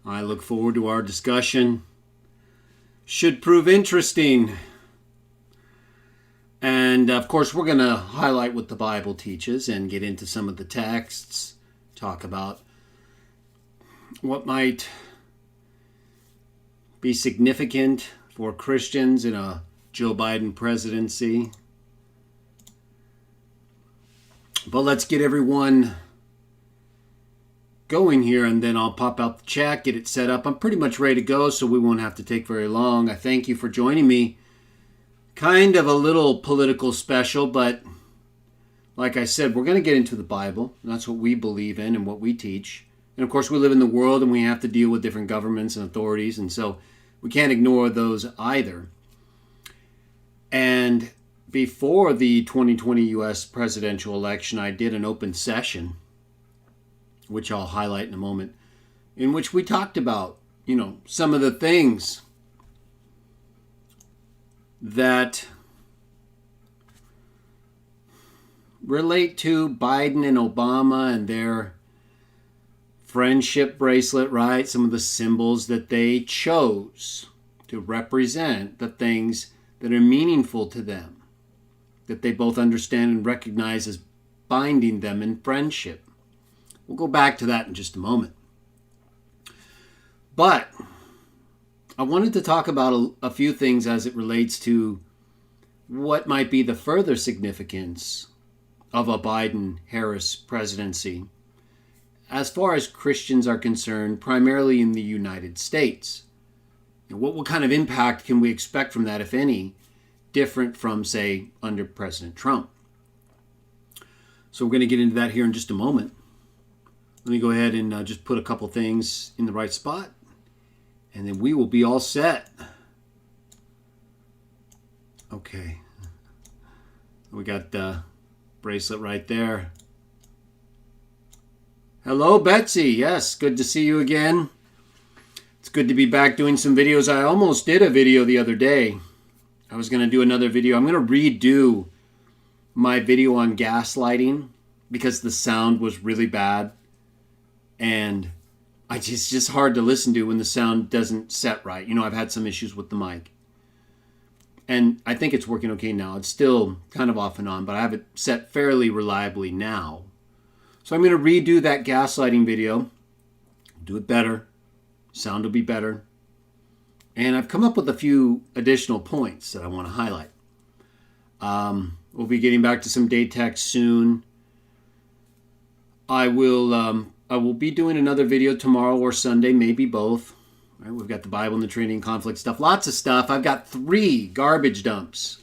I look forward to our discussion. Should prove interesting. And of course, we're going to highlight what the Bible teaches and get into some of the texts, talk about what might be significant for Christians in a Joe Biden presidency. But let's get everyone going here, and then I'll pop out the chat, get it set up. I'm pretty much ready to go, so we won't have to take very long. I thank you for joining me. Kind of a little political special, but like I said, we're going to get into the Bible. That's what we believe in and what we teach. And of course, we live in the world and we have to deal with different governments and authorities, and so we can't ignore those either. And before the 2020 U.S. presidential election, I did an open session, which I'll highlight in a moment, in which we talked about, some of the things that relate to Biden and Obama and their friendship bracelet, right? Some of the symbols that they chose to represent the things that are meaningful to them, that they both understand and recognize as binding them in friendship. We'll go back to that in just a moment. But I wanted to talk about a few things as it relates to what might be the further significance of a Biden-Harris presidency as far as Christians are concerned, primarily in the United States. And what kind of impact can we expect from that, if any, different from, say, under President Trump? So we're going to get into that here in just a moment. Let me go ahead and just put a couple things in the right spot, and then we will be all set. Okay. We got the bracelet right there. Hello, Betsy. Yes, good to see you again. It's good to be back doing some videos. I almost did a video the other day. I was going to do another video. I'm going to redo my video on gaslighting because the sound was really bad. And it's just hard to listen to when the sound doesn't set right. I've had some issues with the mic. And I think it's working okay now. It's still kind of off and on, but I have it set fairly reliably now. So I'm going to redo that gaslighting video. Do it better. Sound will be better. And I've come up with a few additional points that I want to highlight. We'll be getting back to some date text soon. I will be doing another video tomorrow or Sunday, maybe both. Right, we've got the Bible and the Trinity and conflict stuff. Lots of stuff. I've got 3 garbage dumps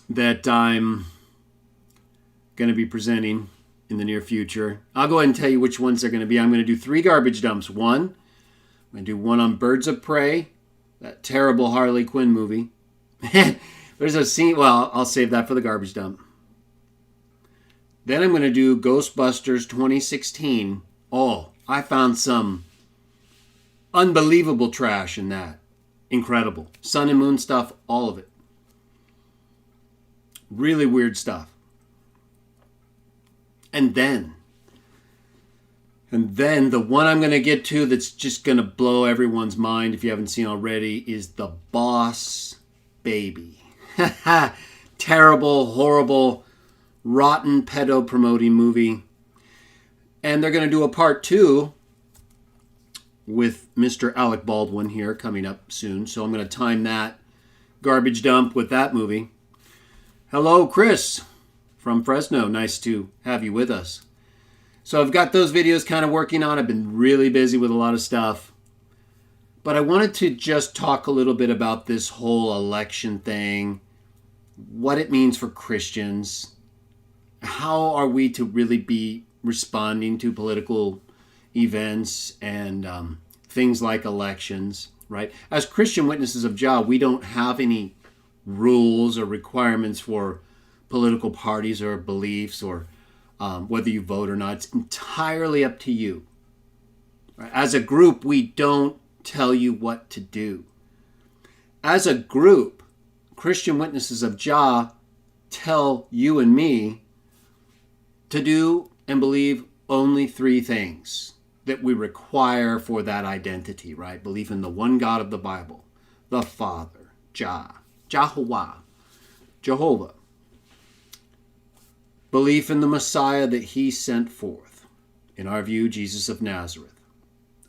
that I'm going to be presenting in the near future. I'll go ahead and tell you which ones they're going to be. I'm going to do 3 garbage dumps. I'm going to do one on Birds of Prey, that terrible Harley Quinn movie. There's a scene, well, I'll save that for the garbage dump. Then I'm going to do Ghostbusters 2016. Oh, I found some unbelievable trash in that. Incredible. Sun and moon stuff, all of it. Really weird stuff. And then the one I'm going to get to that's just going to blow everyone's mind, if you haven't seen already, is The Boss Baby. Terrible, horrible, rotten pedo-promoting movie. And they're going to do a part 2 with Mr. Alec Baldwin here coming up soon. So I'm going to time that garbage dump with that movie. Hello, Chris from Fresno. Nice to have you with us. So I've got those videos kind of working on. I've been really busy with a lot of stuff. But I wanted to just talk a little bit about this whole election thing, what it means for Christians. How are we to really be responding to political events and things like elections, right? As Christian witnesses of Jah, we don't have any rules or requirements for political parties or beliefs or whether you vote or not. It's entirely up to you. As a group, we don't tell you what to do. As a group, Christian witnesses of Jah tell you and me to do and believe only 3 things. that we require for that identity, right? Belief in the one God of the Bible, the Father, Jah, Jehovah. Belief in the Messiah that he sent forth. In our view, Jesus of Nazareth.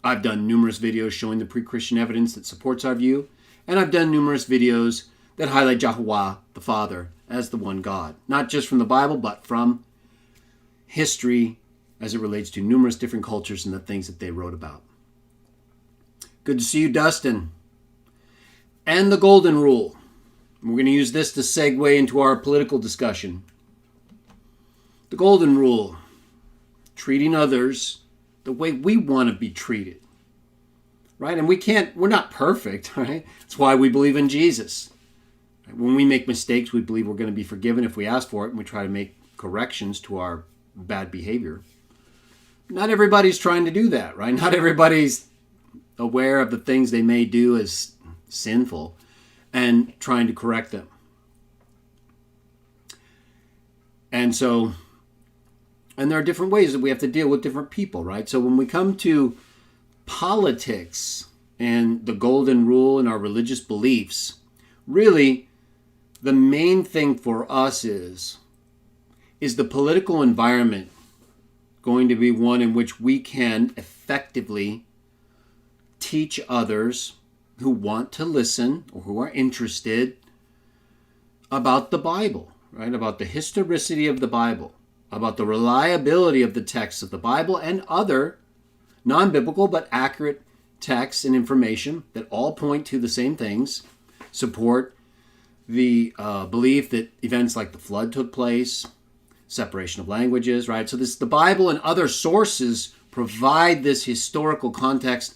I've done numerous videos showing the pre-Christian evidence that supports our view, and I've done numerous videos that highlight Jehovah, the Father, as the one God. Not just from the Bible, but from history as it relates to numerous different cultures and the things that they wrote about. Good to see you, Dustin. And the golden rule. We're going to use this to segue into our political discussion. The golden rule. Treating others the way we want to be treated. Right? And we're not perfect, right? That's why we believe in Jesus. When we make mistakes, we believe we're going to be forgiven if we ask for it, and we try to make corrections to our bad behavior. Not everybody's trying to do that, right? Not everybody's aware of the things they may do as sinful and trying to correct them. And there are different ways that we have to deal with different people, right? So when we come to politics and the golden rule and our religious beliefs, really the main thing for us is the political environment going to be one in which we can effectively teach others who want to listen or who are interested about the Bible, right? About the historicity of the Bible, about the reliability of the texts of the Bible and other non-biblical but accurate texts and information that all point to the same things, support the belief that events like the flood took place, separation of languages, right? So the Bible and other sources provide this historical context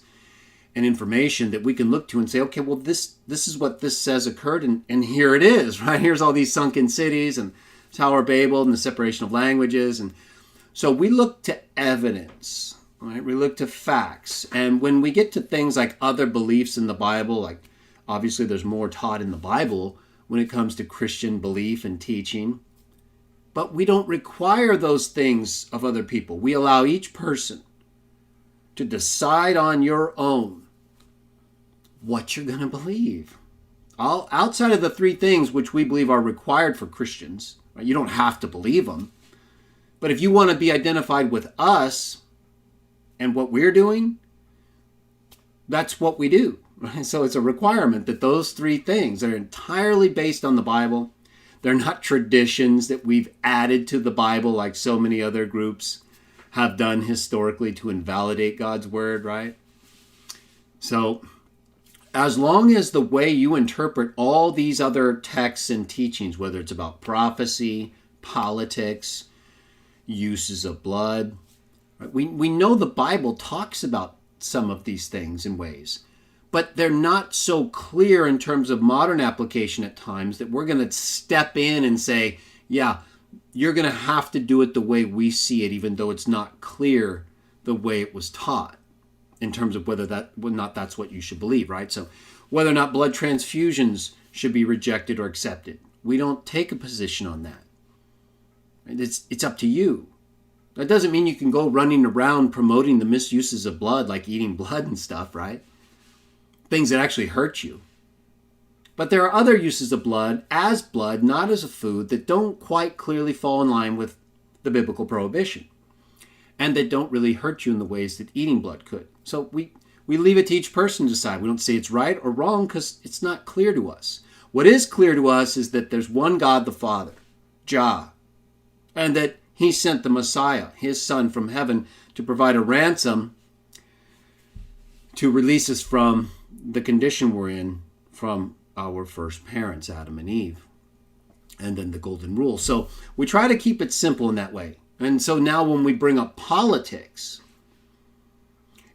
and information that we can look to and say, okay, well, this is what this says occurred, and here it is, right? Here's all these sunken cities and Tower of Babel and the separation of languages. And so we look to evidence, right? We look to facts. And when we get to things like other beliefs in the Bible, like obviously there's more taught in the Bible when it comes to Christian belief and teaching, but we don't require those things of other people. We allow each person to decide on your own what you're going to believe. Outside of the three things which we believe are required for Christians, right? You don't have to believe them. But if you want to be identified with us and what we're doing, that's what we do. Right? So it's a requirement that those three things are entirely based on the Bible. They're not traditions that we've added to the Bible like so many other groups have done historically to invalidate God's word, right? So as long as the way you interpret all these other texts and teachings, whether it's about prophecy, politics, uses of blood, right? We know the Bible talks about some of these things in ways, but they're not so clear in terms of modern application at times that we're going to step in and say, yeah, you're going to have to do it the way we see it, even though it's not clear the way it was taught in terms of whether that's what you should believe, right? So whether or not blood transfusions should be rejected or accepted, we don't take a position on that. It's up to you. That doesn't mean you can go running around promoting the misuses of blood, like eating blood and stuff, right? Things that actually hurt you. But there are other uses of blood, not as a food, that don't quite clearly fall in line with the biblical prohibition, and that don't really hurt you in the ways that eating blood could. So we leave it to each person to decide. We don't say it's right or wrong because it's not clear to us. What is clear to us is that there's one God, the Father, Jah, and that he sent the Messiah, his son from heaven, to provide a ransom to release us from the condition we're in from our first parents, Adam and Eve, and then the golden rule. So we try to keep it simple in that way. And so now when we bring up politics,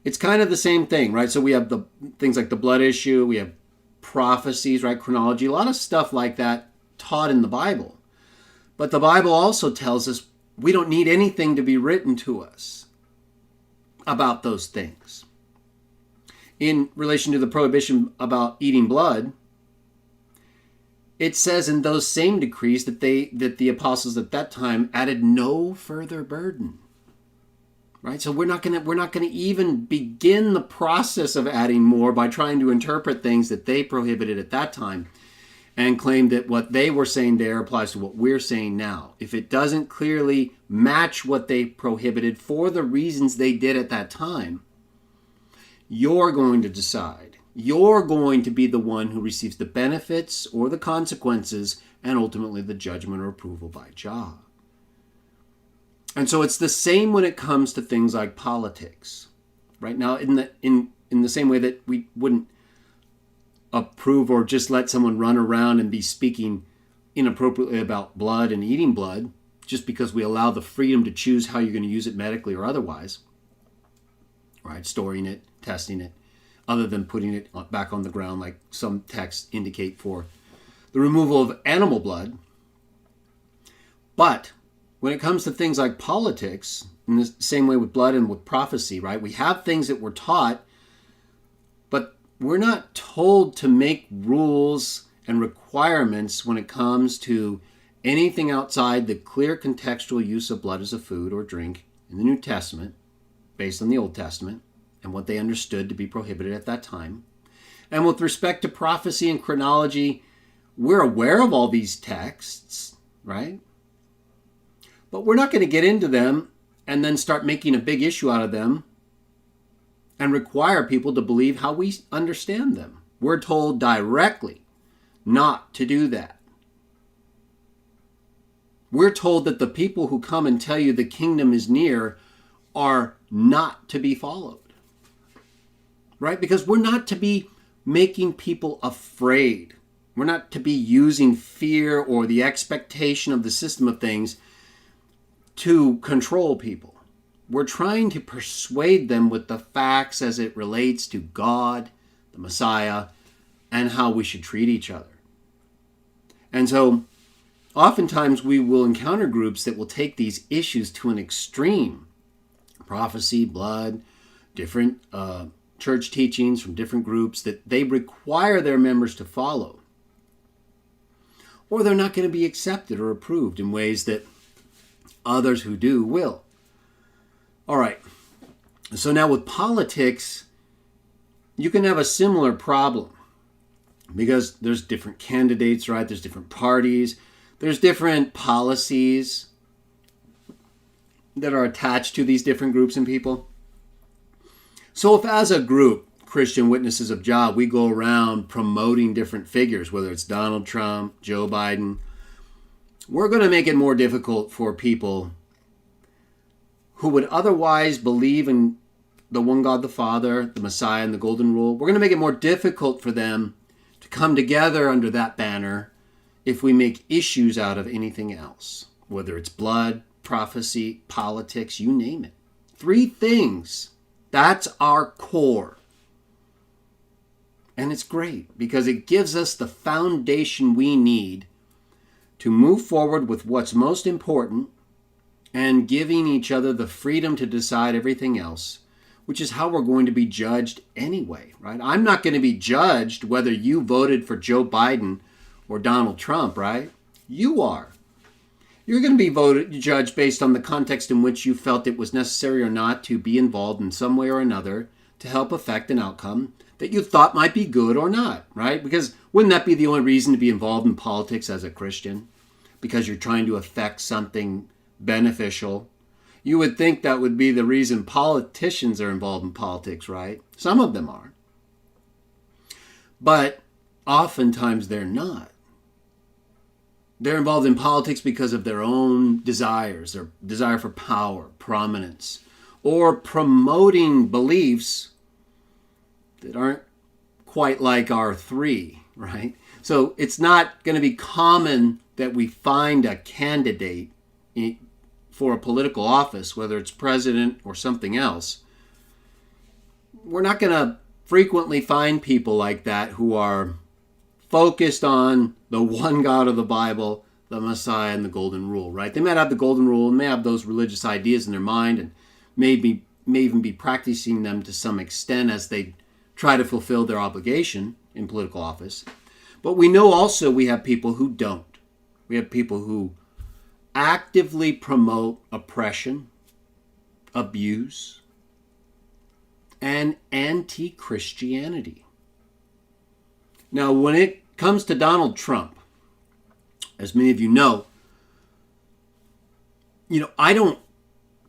it's kind of the same thing, right? So we have the things like the blood issue, we have prophecies, right? Chronology, a lot of stuff like that taught in the Bible. But the Bible also tells us we don't need anything to be written to us about those things. In relation to the prohibition about eating blood, it says in those same decrees that the apostles at that time added no further burden. right? So we're not going to even begin the process of adding more by trying to interpret things that they prohibited at that time and claim that what they were saying there applies to what we're saying now. If it doesn't clearly match what they prohibited for the reasons they did at that time, you're going to decide. You're going to be the one who receives the benefits or the consequences and ultimately the judgment or approval by Jah. And so it's the same when it comes to things like politics. Right now, in the same way that we wouldn't approve or just let someone run around and be speaking inappropriately about blood and eating blood just because we allow the freedom to choose how you're going to use it medically or otherwise, right? Storing it, testing it, other than putting it back on the ground like some texts indicate for the removal of animal blood. But when it comes to things like politics, in the same way with blood and with prophecy, right? We have things that we're taught, but we're not told to make rules and requirements when it comes to anything outside the clear contextual use of blood as a food or drink in the New Testament, based on the Old Testament and what they understood to be prohibited at that time. And with respect to prophecy and chronology, we're aware of all these texts, right? But we're not going to get into them and then start making a big issue out of them and require people to believe how we understand them. We're told directly not to do that. We're told that the people who come and tell you the kingdom is near are not to be followed, right? Because we're not to be making people afraid. We're not to be using fear or the expectation of the system of things to control people. We're trying to persuade them with the facts as it relates to God, the Messiah, and how we should treat each other. And so oftentimes we will encounter groups that will take these issues to an extreme. Prophecy, blood, different church teachings from different groups that they require their members to follow. Or they're not going to be accepted or approved in ways that others who do will. All right. So now with politics, you can have a similar problem because there's different candidates, right? There's different parties. There's different policies that are attached to these different groups and people. So if as a group, Christian Witnesses of Jah, we go around promoting different figures, whether it's Donald Trump, Joe Biden, we're going to make it more difficult for people who would otherwise believe in the one God the Father, the Messiah, and the Golden Rule. We're going to make it more difficult for them to come together under that banner if we make issues out of anything else, whether it's blood, prophecy, politics, you name it. 3 things. That's our core. And it's great because it gives us the foundation we need to move forward with what's most important and giving each other the freedom to decide everything else, which is how we're going to be judged anyway, right? I'm not going to be judged whether you voted for Joe Biden or Donald Trump, right? You are. You're going to be judged based on the context in which you felt it was necessary or not to be involved in some way or another to help affect an outcome that you thought might be good or not, right? Because wouldn't that be the only reason to be involved in politics as a Christian? Because you're trying to affect something beneficial. You would think that would be the reason politicians are involved in politics, right? Some of them are. But oftentimes they're not. They're involved in politics because of their own desires, their desire for power, prominence, or promoting beliefs that aren't quite like our 3, right? So it's not going to be common that we find a candidate for a political office, whether it's president or something else. We're not going to frequently find people like that who are focused on the one God of the Bible, the Messiah, and the Golden Rule, right? They might have the Golden Rule and may have those religious ideas in their mind and may even be practicing them to some extent as they try to fulfill their obligation in political office. But we know also we have people who don't. We have people who actively promote oppression, abuse, and anti-Christianity. Now, when it comes to Donald Trump, as many of you know, I don't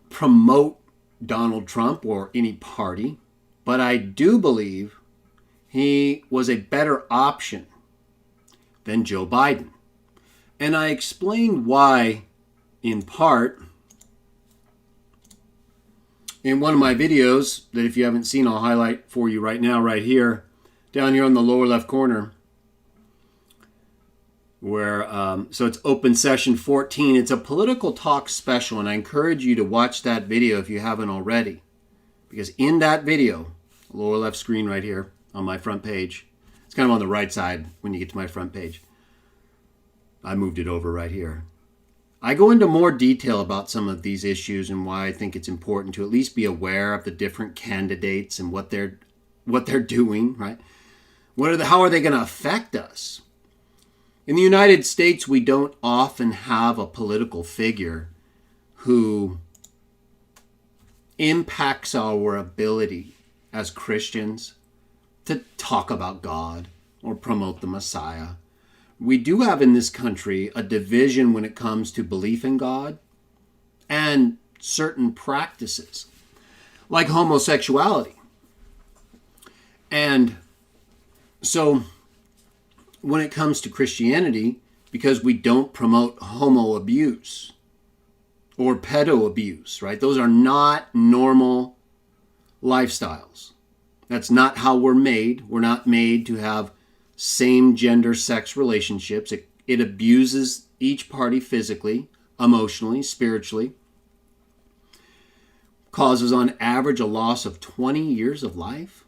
promote Donald Trump or any party, but I do believe he was a better option than Joe Biden. And I explained why, in part, in one of my videos that if you haven't seen, I'll highlight for you right now, right here, down here on the lower left corner, where, so it's open session 14. It's a political talk special, and I encourage you to watch that video if you haven't already. Because in that video, lower left screen right here on my front page, it's kind of on the right side when you get to my front page. I moved it over right here. I go into more detail about some of these issues and why I think it's important to at least be aware of the different candidates and what they're doing, right? How are they going to affect us? In the United States, we don't often have a political figure who impacts our ability as Christians to talk about God or promote the Messiah. We do have in this country a division when it comes to belief in God and certain practices, like homosexuality. And so when it comes to Christianity, because we don't promote homo abuse or pedo abuse, right? Those are not normal lifestyles. That's not how we're made. We're not made to have same gender sex relationships. It abuses each party physically, emotionally, spiritually. Causes on average a loss of 20 years of life.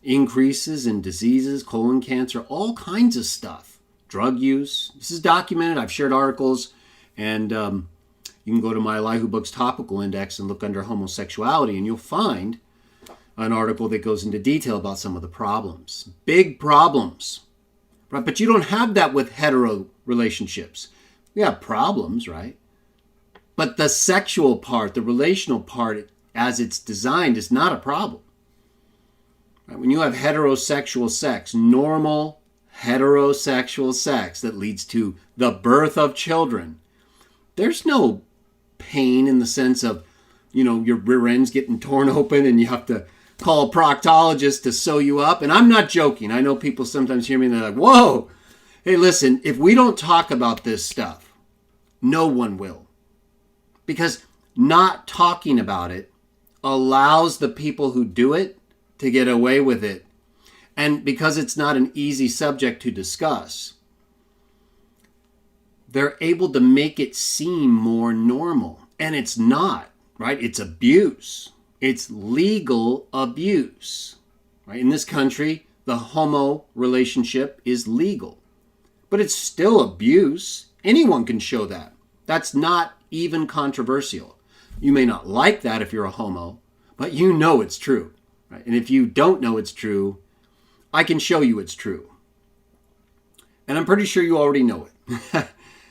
Increases in diseases, colon cancer, all kinds of stuff. Drug use. This is documented. I've shared articles, and you can go to my Elihu Books Topical Index and look under homosexuality, and you'll find an article that goes into detail about some of the problems. Big problems, right? But you don't have that with hetero relationships. We have problems, right? But the sexual part, the relational part, as it's designed, is not a problem. Right? When you have heterosexual sex, normal heterosexual sex that leads to the birth of children, there's no pain in the sense of, your rear end's getting torn open and you have to call a proctologist to sew you up. And I'm not joking. I know people sometimes hear me and they're like, whoa, hey, listen, if we don't talk about this stuff, no one will. Because not talking about it allows the people who do it to get away with it. And because it's not an easy subject to discuss, they're able to make it seem more normal. And it's not, right? It's abuse. It's legal abuse. Right? In this country, the homo relationship is legal. But it's still abuse. Anyone can show that. That's not even controversial. You may not like that if you're a homo, but you know it's true. Right? And if you don't know it's true, I can show you it's true. And I'm pretty sure you already know it.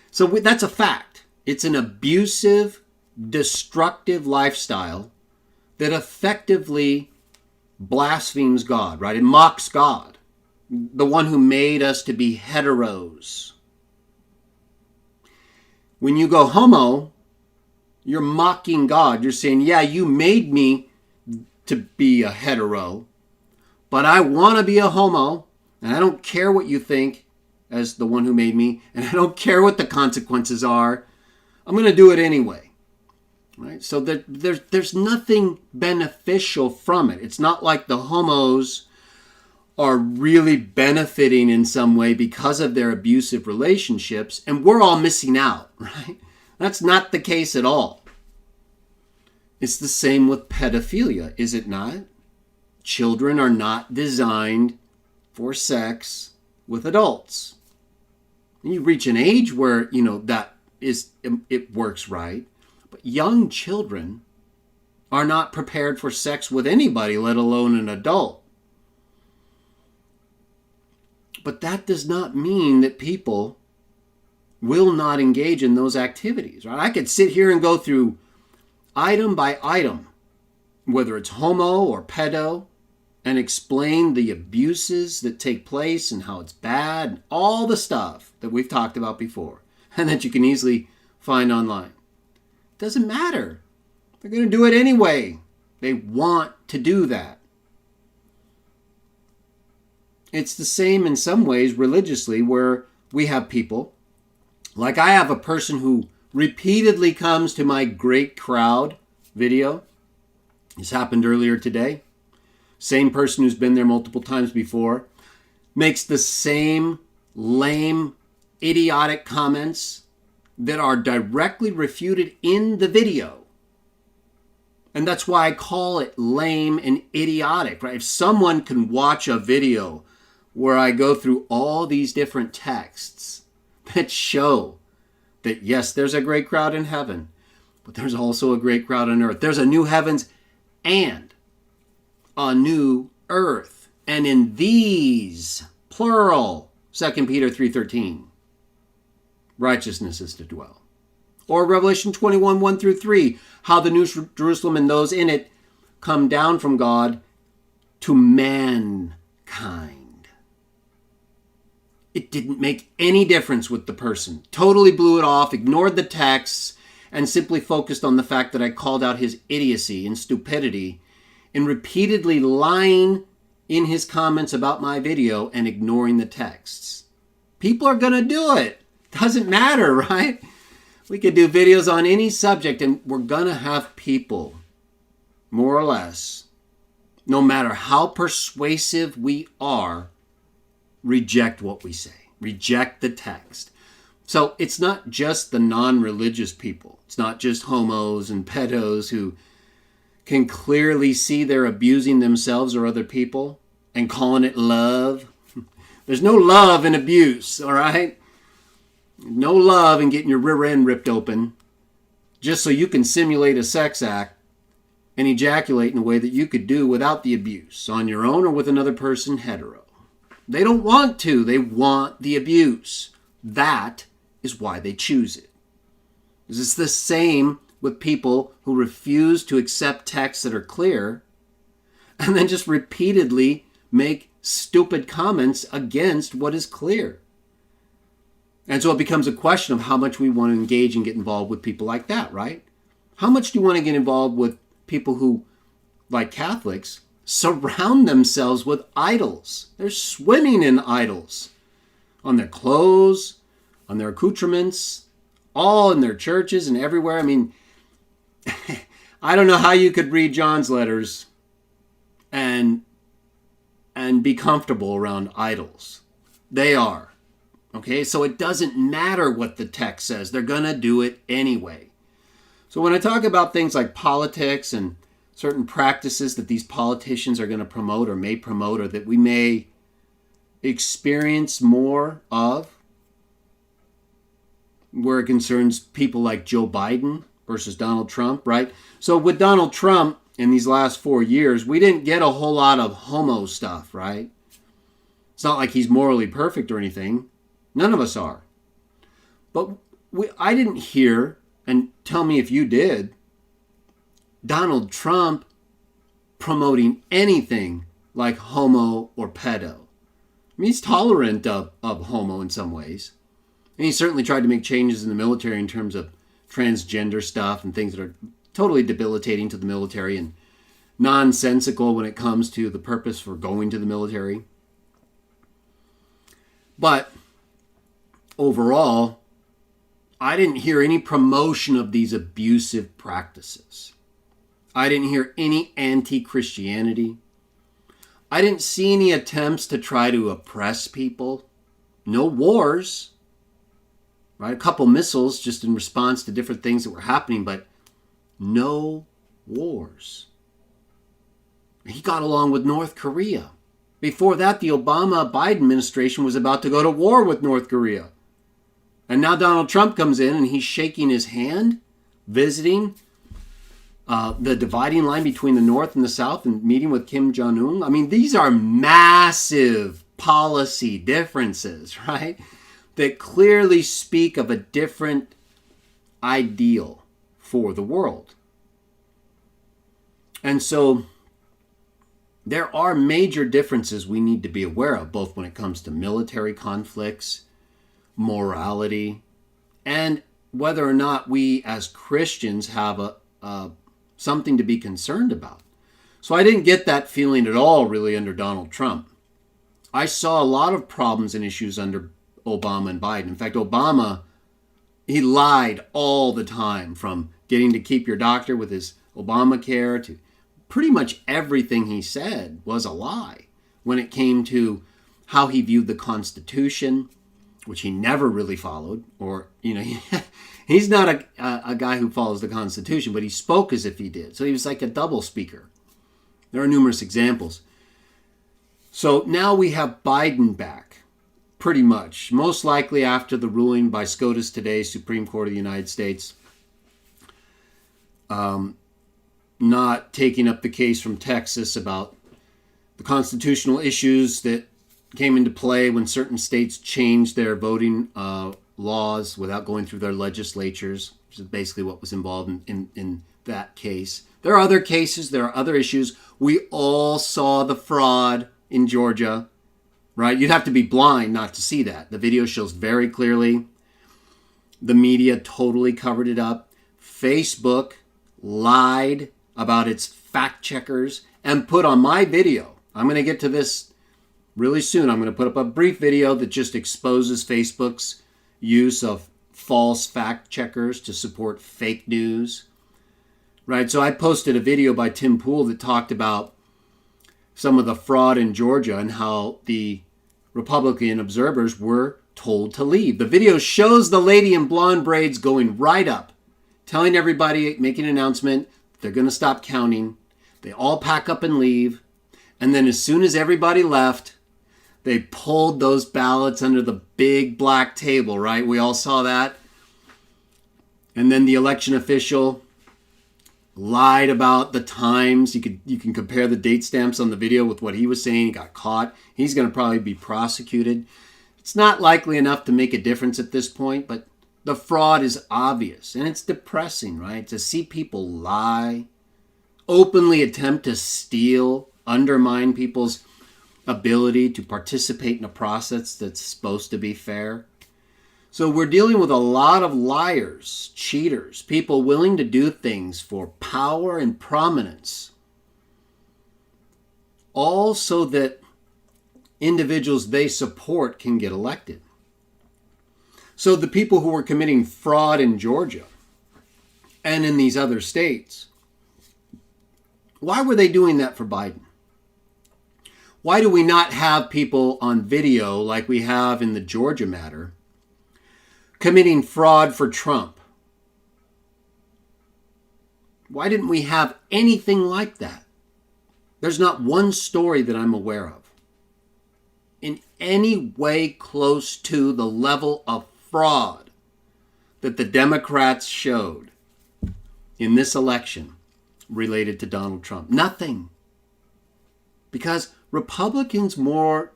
So that's a fact. It's an abusive, destructive lifestyle that effectively blasphemes God, right? It mocks God, the one who made us to be heteros. When you go homo, you're mocking God. You're saying, yeah, you made me to be a hetero, but I want to be a homo, and I don't care what you think as the one who made me, and I don't care what the consequences are. I'm going to do it anyway. Right? So there's nothing beneficial from it. It's not like the homos are really benefiting in some way because of their abusive relationships, and we're all missing out, right? That's not the case at all. It's the same with pedophilia, is it not? Children are not designed for sex with adults. You reach an age where, it works right. But young children are not prepared for sex with anybody, let alone an adult. But that does not mean that people will not engage in those activities. Right? I could sit here and go through item by item, whether it's homo or pedo, and explain the abuses that take place and how it's bad, and all the stuff that we've talked about before and that you can easily find online. It doesn't matter. They're going to do it anyway. They want to do that. It's the same in some ways religiously, where we have people, like I have a person who repeatedly comes to my Great Crowd video. This happened earlier today. Same person who's been there multiple times before, makes the same lame, idiotic comments that are directly refuted in the video. And that's why I call it lame and idiotic, right? If someone can watch a video where I go through all these different texts that show that, yes, there's a great crowd in heaven, but there's also a great crowd on earth. There's a new heavens and a new earth. And in these, plural, 2 Peter 3:13, righteousness is to dwell. Or Revelation 21, 1 through 3, how the New Jerusalem and those in it come down from God to mankind. It didn't make any difference with the person. Totally blew it off, ignored the texts, and simply focused on the fact that I called out his idiocy and stupidity in repeatedly lying in his comments about my video and ignoring the texts. People are going to do it. Doesn't matter, right? We could do videos on any subject and we're going to have people, more or less, no matter how persuasive we are, reject what we say, reject the text. So it's not just the non-religious people. It's not just homos and pedos who can clearly see they're abusing themselves or other people and calling it love. There's no love in abuse, all right? No love in getting your rear end ripped open just so you can simulate a sex act and ejaculate in a way that you could do without the abuse on your own or with another person, hetero. They don't want to. They want the abuse. That is why they choose it. It's the same with people who refuse to accept texts that are clear and then just repeatedly make stupid comments against what is clear. And so it becomes a question of how much we want to engage and get involved with people like that, right? How much do you want to get involved with people who, like Catholics, surround themselves with idols? They're swimming in idols on their clothes, on their accoutrements, all in their churches and everywhere. I mean, I don't know how you could read John's letters and be comfortable around idols. They are. Okay, so it doesn't matter what the text says. They're going to do it anyway. So when I talk about things like politics and certain practices that these politicians are going to promote or may promote or that we may experience more of, where it concerns people like Joe Biden versus Donald Trump, right? So with Donald Trump in these last 4 years, we didn't get a whole lot of homo stuff, right? It's not like he's morally perfect or anything. None of us are. But I didn't hear, and tell me if you did, Donald Trump promoting anything like homo or pedo. I mean, he's tolerant of homo in some ways. And he certainly tried to make changes in the military in terms of transgender stuff and things that are totally debilitating to the military and nonsensical when it comes to the purpose for going to the military. But overall, I didn't hear any promotion of these abusive practices. I didn't hear any anti-Christianity. I didn't see any attempts to try to oppress people. No wars. Right? A couple missiles just in response to different things that were happening, but no wars. He got along with North Korea. Before that, the Obama-Biden administration was about to go to war with North Korea. And now Donald Trump comes in and he's shaking his hand, visiting the dividing line between the North and the South and meeting with Kim Jong-un. I mean, these are massive policy differences, right? That clearly speak of a different ideal for the world. And so there are major differences we need to be aware of, both when it comes to military conflicts, morality, and whether or not we as Christians have something to be concerned about. So I didn't get that feeling at all really under Donald Trump. I saw a lot of problems and issues under Obama and Biden. In fact, Obama, he lied all the time, from getting to keep your doctor with his Obamacare to pretty much everything he said was a lie when it came to how he viewed the Constitution, which he never really followed. Or, he's not a guy who follows the Constitution, but he spoke as if he did. So he was like a double speaker. There are numerous examples. So now we have Biden back, pretty much. Most likely after the ruling by SCOTUS today, Supreme Court of the United States, not taking up the case from Texas about the constitutional issues that came into play when certain states changed their voting laws without going through their legislatures, which is basically what was involved in that case. There are other cases, there are other issues. We all saw the fraud in Georgia, right? You'd have to be blind not to see that. The video shows very clearly. The media totally covered it up. Facebook lied about its fact checkers and put on my video. I'm going to get to this really soon. I'm going to put up a brief video that just exposes Facebook's use of false fact checkers to support fake news. Right? So I posted a video by Tim Pool that talked about some of the fraud in Georgia and how the Republican observers were told to leave. The video shows the lady in blonde braids going right up, telling everybody, making an announcement, they're going to stop counting. They all pack up and leave. And then as soon as everybody left, they pulled those ballots under the big black table, right? We all saw that. And then the election official lied about the times. You can compare the date stamps on the video with what he was saying. He got caught. He's going to probably be prosecuted. It's not likely enough to make a difference at this point, but the fraud is obvious, and it's depressing, right? To see people lie, openly attempt to steal, undermine people's ability to participate in a process that's supposed to be fair. So we're dealing with a lot of liars, cheaters, people willing to do things for power and prominence, all so that individuals they support can get elected. So the people who were committing fraud in Georgia and in these other states, why were they doing that for Biden? Why do we not have people on video like we have in the Georgia matter committing fraud for Trump? Why didn't we have anything like that? There's not one story that I'm aware of in any way close to the level of fraud that the Democrats showed in this election related to Donald Trump. Nothing. Because Republicans more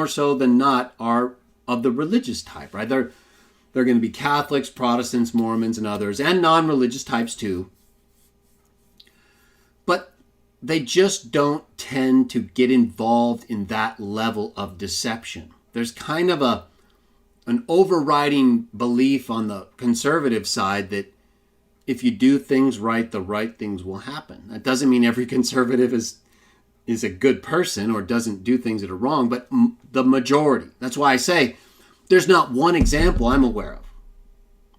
so than not are of the religious type, right? They're going to be Catholics, Protestants, Mormons, and others, and non-religious types too. But they just don't tend to get involved in that level of deception. There's kind of an overriding belief on the conservative side that if you do things right, the right things will happen. That doesn't mean every conservative is a good person or doesn't do things that are wrong, but the majority. That's why I say there's not one example I'm aware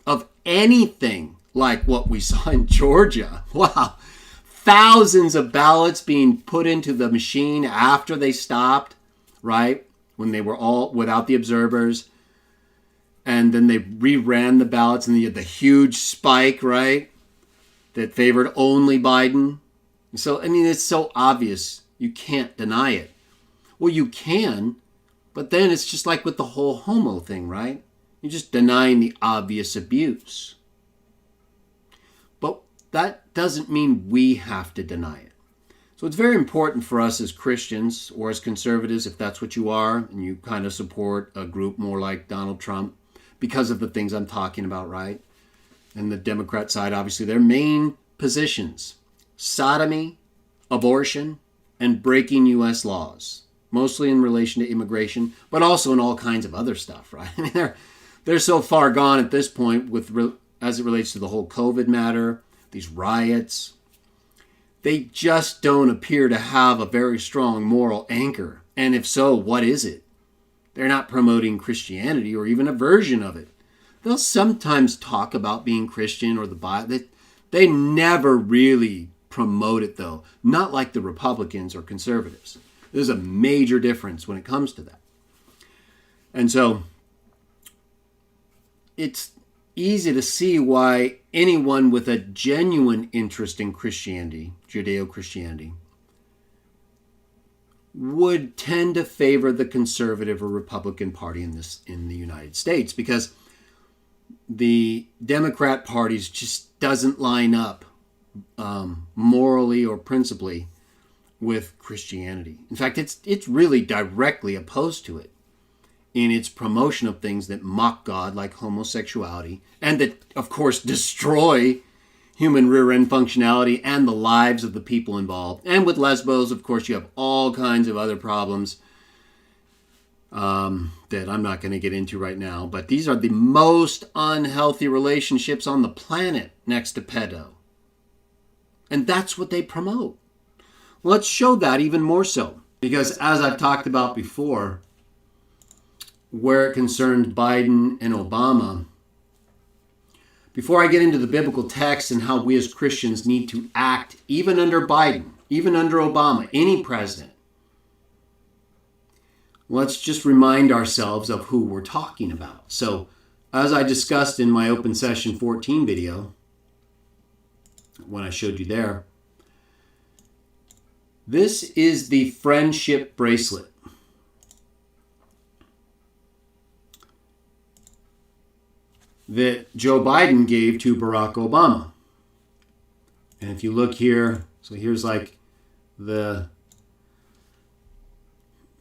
of anything like what we saw in Georgia. Wow. Thousands of ballots being put into the machine after they stopped, right? When they were all without the observers. And then they reran the ballots and you had the huge spike, right? That favored only Biden. So, I mean, it's so obvious. You can't deny it. Well, you can, but then it's just like with the whole homo thing, right? You're just denying the obvious abuse. But that doesn't mean we have to deny it. So it's very important for us as Christians or as conservatives, if that's what you are, and you kind of support a group more like Donald Trump because of the things I'm talking about, right? And the Democrat side, obviously, their main positions: sodomy, abortion, and breaking U.S. laws, mostly in relation to immigration, but also in all kinds of other stuff, right? I mean, they're so far gone at this point as it relates to the whole COVID matter, these riots. They just don't appear to have a very strong moral anchor. And if so, what is it? They're not promoting Christianity or even a version of it. They'll sometimes talk about being Christian or the Bible. They never really promote it, though. Not like the Republicans or conservatives. There's a major difference when it comes to that. And so it's easy to see why anyone with a genuine interest in Christianity, Judeo-Christianity, would tend to favor the conservative or Republican Party in the United States, because the Democrat Party just doesn't line up morally or principally with Christianity. In fact, it's really directly opposed to it in its promotion of things that mock God, like homosexuality, and that, of course, destroy human rear-end functionality and the lives of the people involved. And with Lesbos, of course, you have all kinds of other problems that I'm not going to get into right now. But these are the most unhealthy relationships on the planet next to pedo. And that's what they promote. Let's show that even more so. Because as I've talked about before, where it concerned Biden and Obama, before I get into the biblical text and how we as Christians need to act, even under Biden, even under Obama, any president, let's just remind ourselves of who we're talking about. So, as I discussed in my Open Session 14 video, when I showed you there, this is the friendship bracelet. That Joe Biden gave to Barack Obama. And if you look here, so here's like the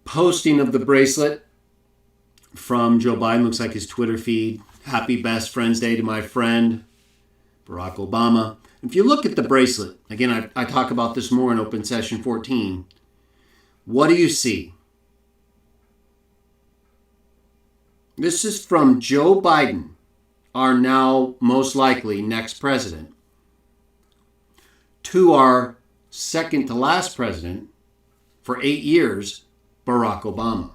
posting of the bracelet from Joe Biden. Looks like his Twitter feed. Happy Best Friends Day to my friend, Barack Obama. If you look at the bracelet, again, I talk about this more in Open Session 14. What do you see? This is from Joe Biden, our now most likely next president, to our second to last president for 8 years, Barack Obama,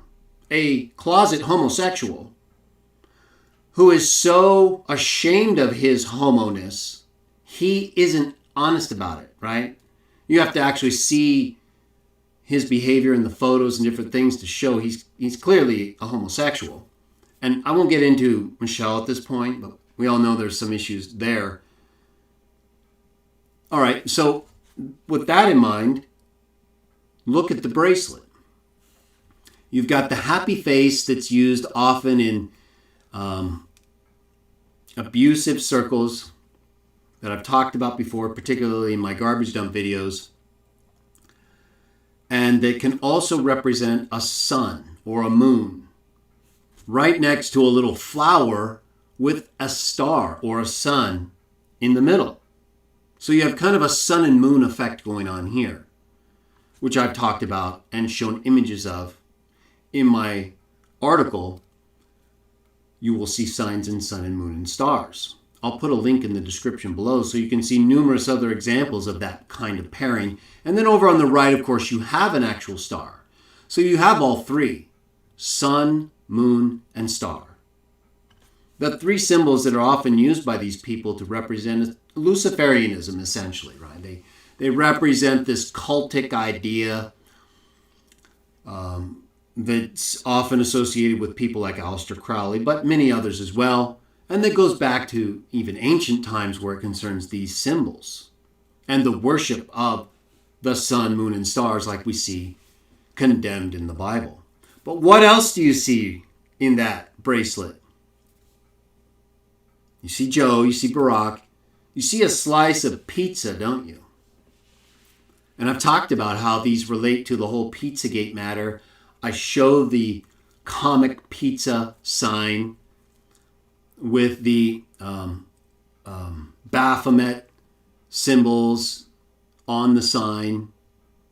a closet homosexual who is so ashamed of his homoness, he isn't honest about it, right? You have to actually see his behavior in the photos and different things to show he's clearly a homosexual. And I won't get into Michelle at this point, but we all know there's some issues there. All right, so with that in mind, look at the bracelet. You've got the happy face that's used often in abusive circles that I've talked about before, particularly in my garbage dump videos. And they can also represent a sun or a moon right next to a little flower with a star or a sun in the middle. So you have kind of a sun and moon effect going on here, which I've talked about and shown images of in my article. You will see signs in sun and moon and stars. I'll put a link in the description below so you can see numerous other examples of that kind of pairing. And then over on the right, of course, you have an actual star. So you have all three: sun, moon, and star. The three symbols that are often used by these people to represent Luciferianism, essentially, right? They represent this cultic idea that's often associated with people like Aleister Crowley, but many others as well. And that goes back to even ancient times where it concerns these symbols and the worship of the sun, moon, and stars like we see condemned in the Bible. But what else do you see in that bracelet? You see Joe, you see Barack, you see a slice of pizza, don't you? And I've talked about how these relate to the whole Pizzagate matter. I show the comic pizza sign with the Baphomet symbols on the sign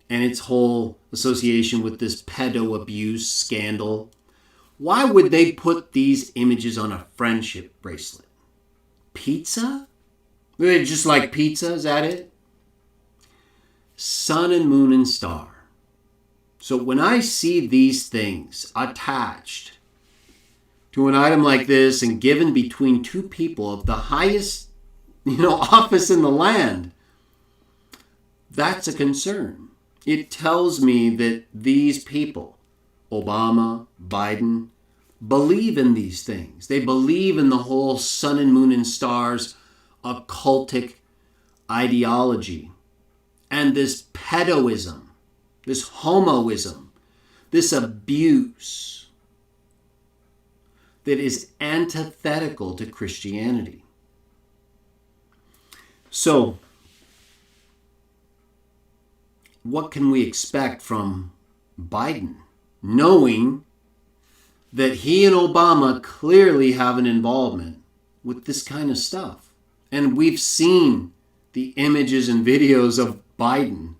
and its whole association with this pedo abuse scandal, why would they put these images on a friendship bracelet? Pizza? They just like pizza, is that it? Sun and moon and star. So when I see these things attached to an item like this and given between two people of the highest, office in the land, that's a concern. It tells me that these people, Obama, Biden, believe in these things. They believe in the whole sun and moon and stars occultic ideology and this pedoism, this homoism, this abuse that is antithetical to Christianity. So, what can we expect from Biden, knowing that he and Obama clearly have an involvement with this kind of stuff? And we've seen the images and videos of Biden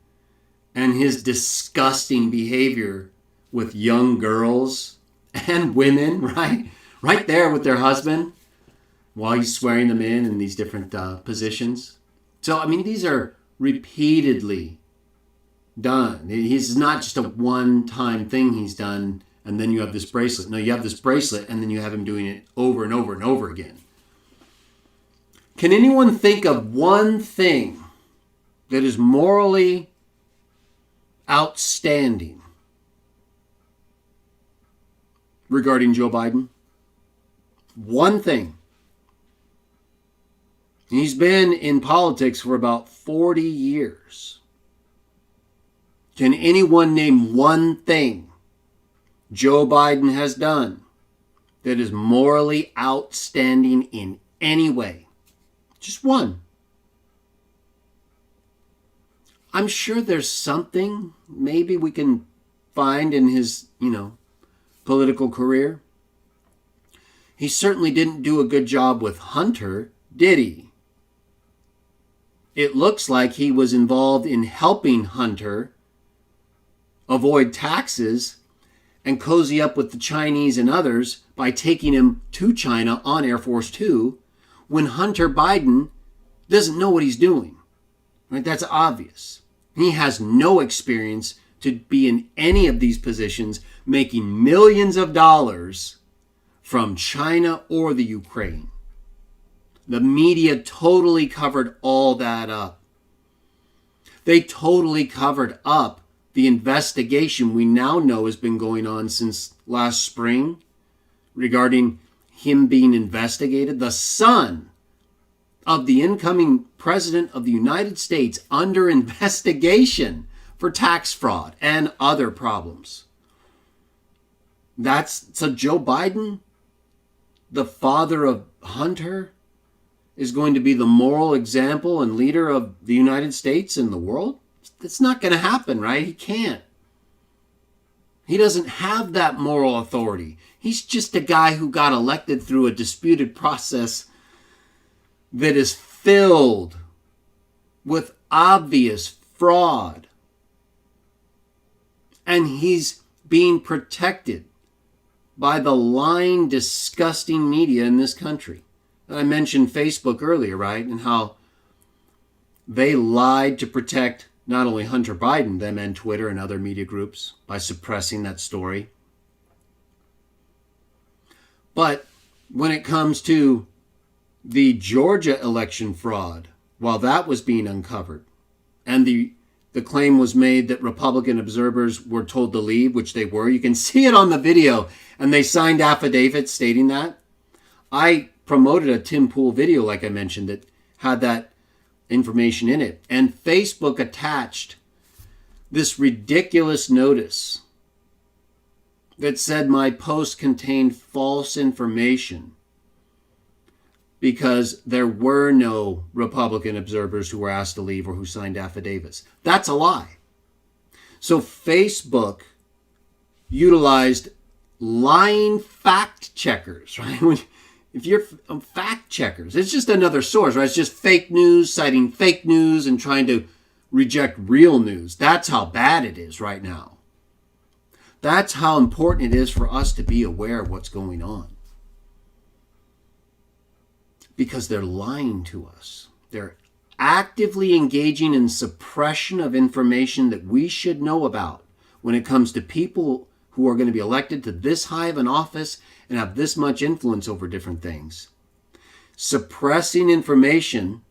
and his disgusting behavior with young girls and women, right? Right there with their husband while he's swearing them in these different positions. So, these are repeatedly done. It's not just a one-time thing he's done and then you have this bracelet. No, you have this bracelet and then you have him doing it over and over and over again. Can anyone think of one thing that is morally outstanding regarding Joe Biden? One thing. He's been in politics for about 40 years. Can anyone name one thing Joe Biden has done that is morally outstanding in any way? Just one. I'm sure there's something maybe we can find in his, political career. He certainly didn't do a good job with Hunter, did he? It looks like he was involved in helping Hunter avoid taxes and cozy up with the Chinese and others by taking him to China on Air Force Two when Hunter Biden doesn't know what he's doing. Right? That's obvious. He has no experience to be in any of these positions making millions of dollars from China or the Ukraine. The media totally covered all that up. They totally covered up the investigation we now know has been going on since last spring regarding him being investigated. The son of the incoming president of the United States under investigation for tax fraud and other problems. So Joe Biden, the father of Hunter, is going to be the moral example and leader of the United States and the world? That's not going to happen, right? He can't. He doesn't have that moral authority. He's just a guy who got elected through a disputed process that is filled with obvious fraud. And he's being protected by the lying, disgusting media in this country. I mentioned Facebook earlier, right? And how they lied to protect not only Hunter Biden, them and Twitter and other media groups by suppressing that story. But when it comes to the Georgia election fraud, while that was being uncovered, and the claim was made that Republican observers were told to leave, which they were. You can see it on the video, and they signed affidavits stating that. I promoted a Tim Pool video, like I mentioned, that had that information in it. And Facebook attached this ridiculous notice that said my post contained false information because there were no Republican observers who were asked to leave or who signed affidavits. That's a lie. So Facebook utilized lying fact checkers, right? If you're fact checkers, it's just another source, right? It's just fake news, citing fake news and trying to reject real news. That's how bad it is right now. That's how important it is for us to be aware of what's going on. Because they're lying to us. They're actively engaging in suppression of information that we should know about when it comes to people who are going to be elected to this high of an office and have this much influence over different things. Suppressing information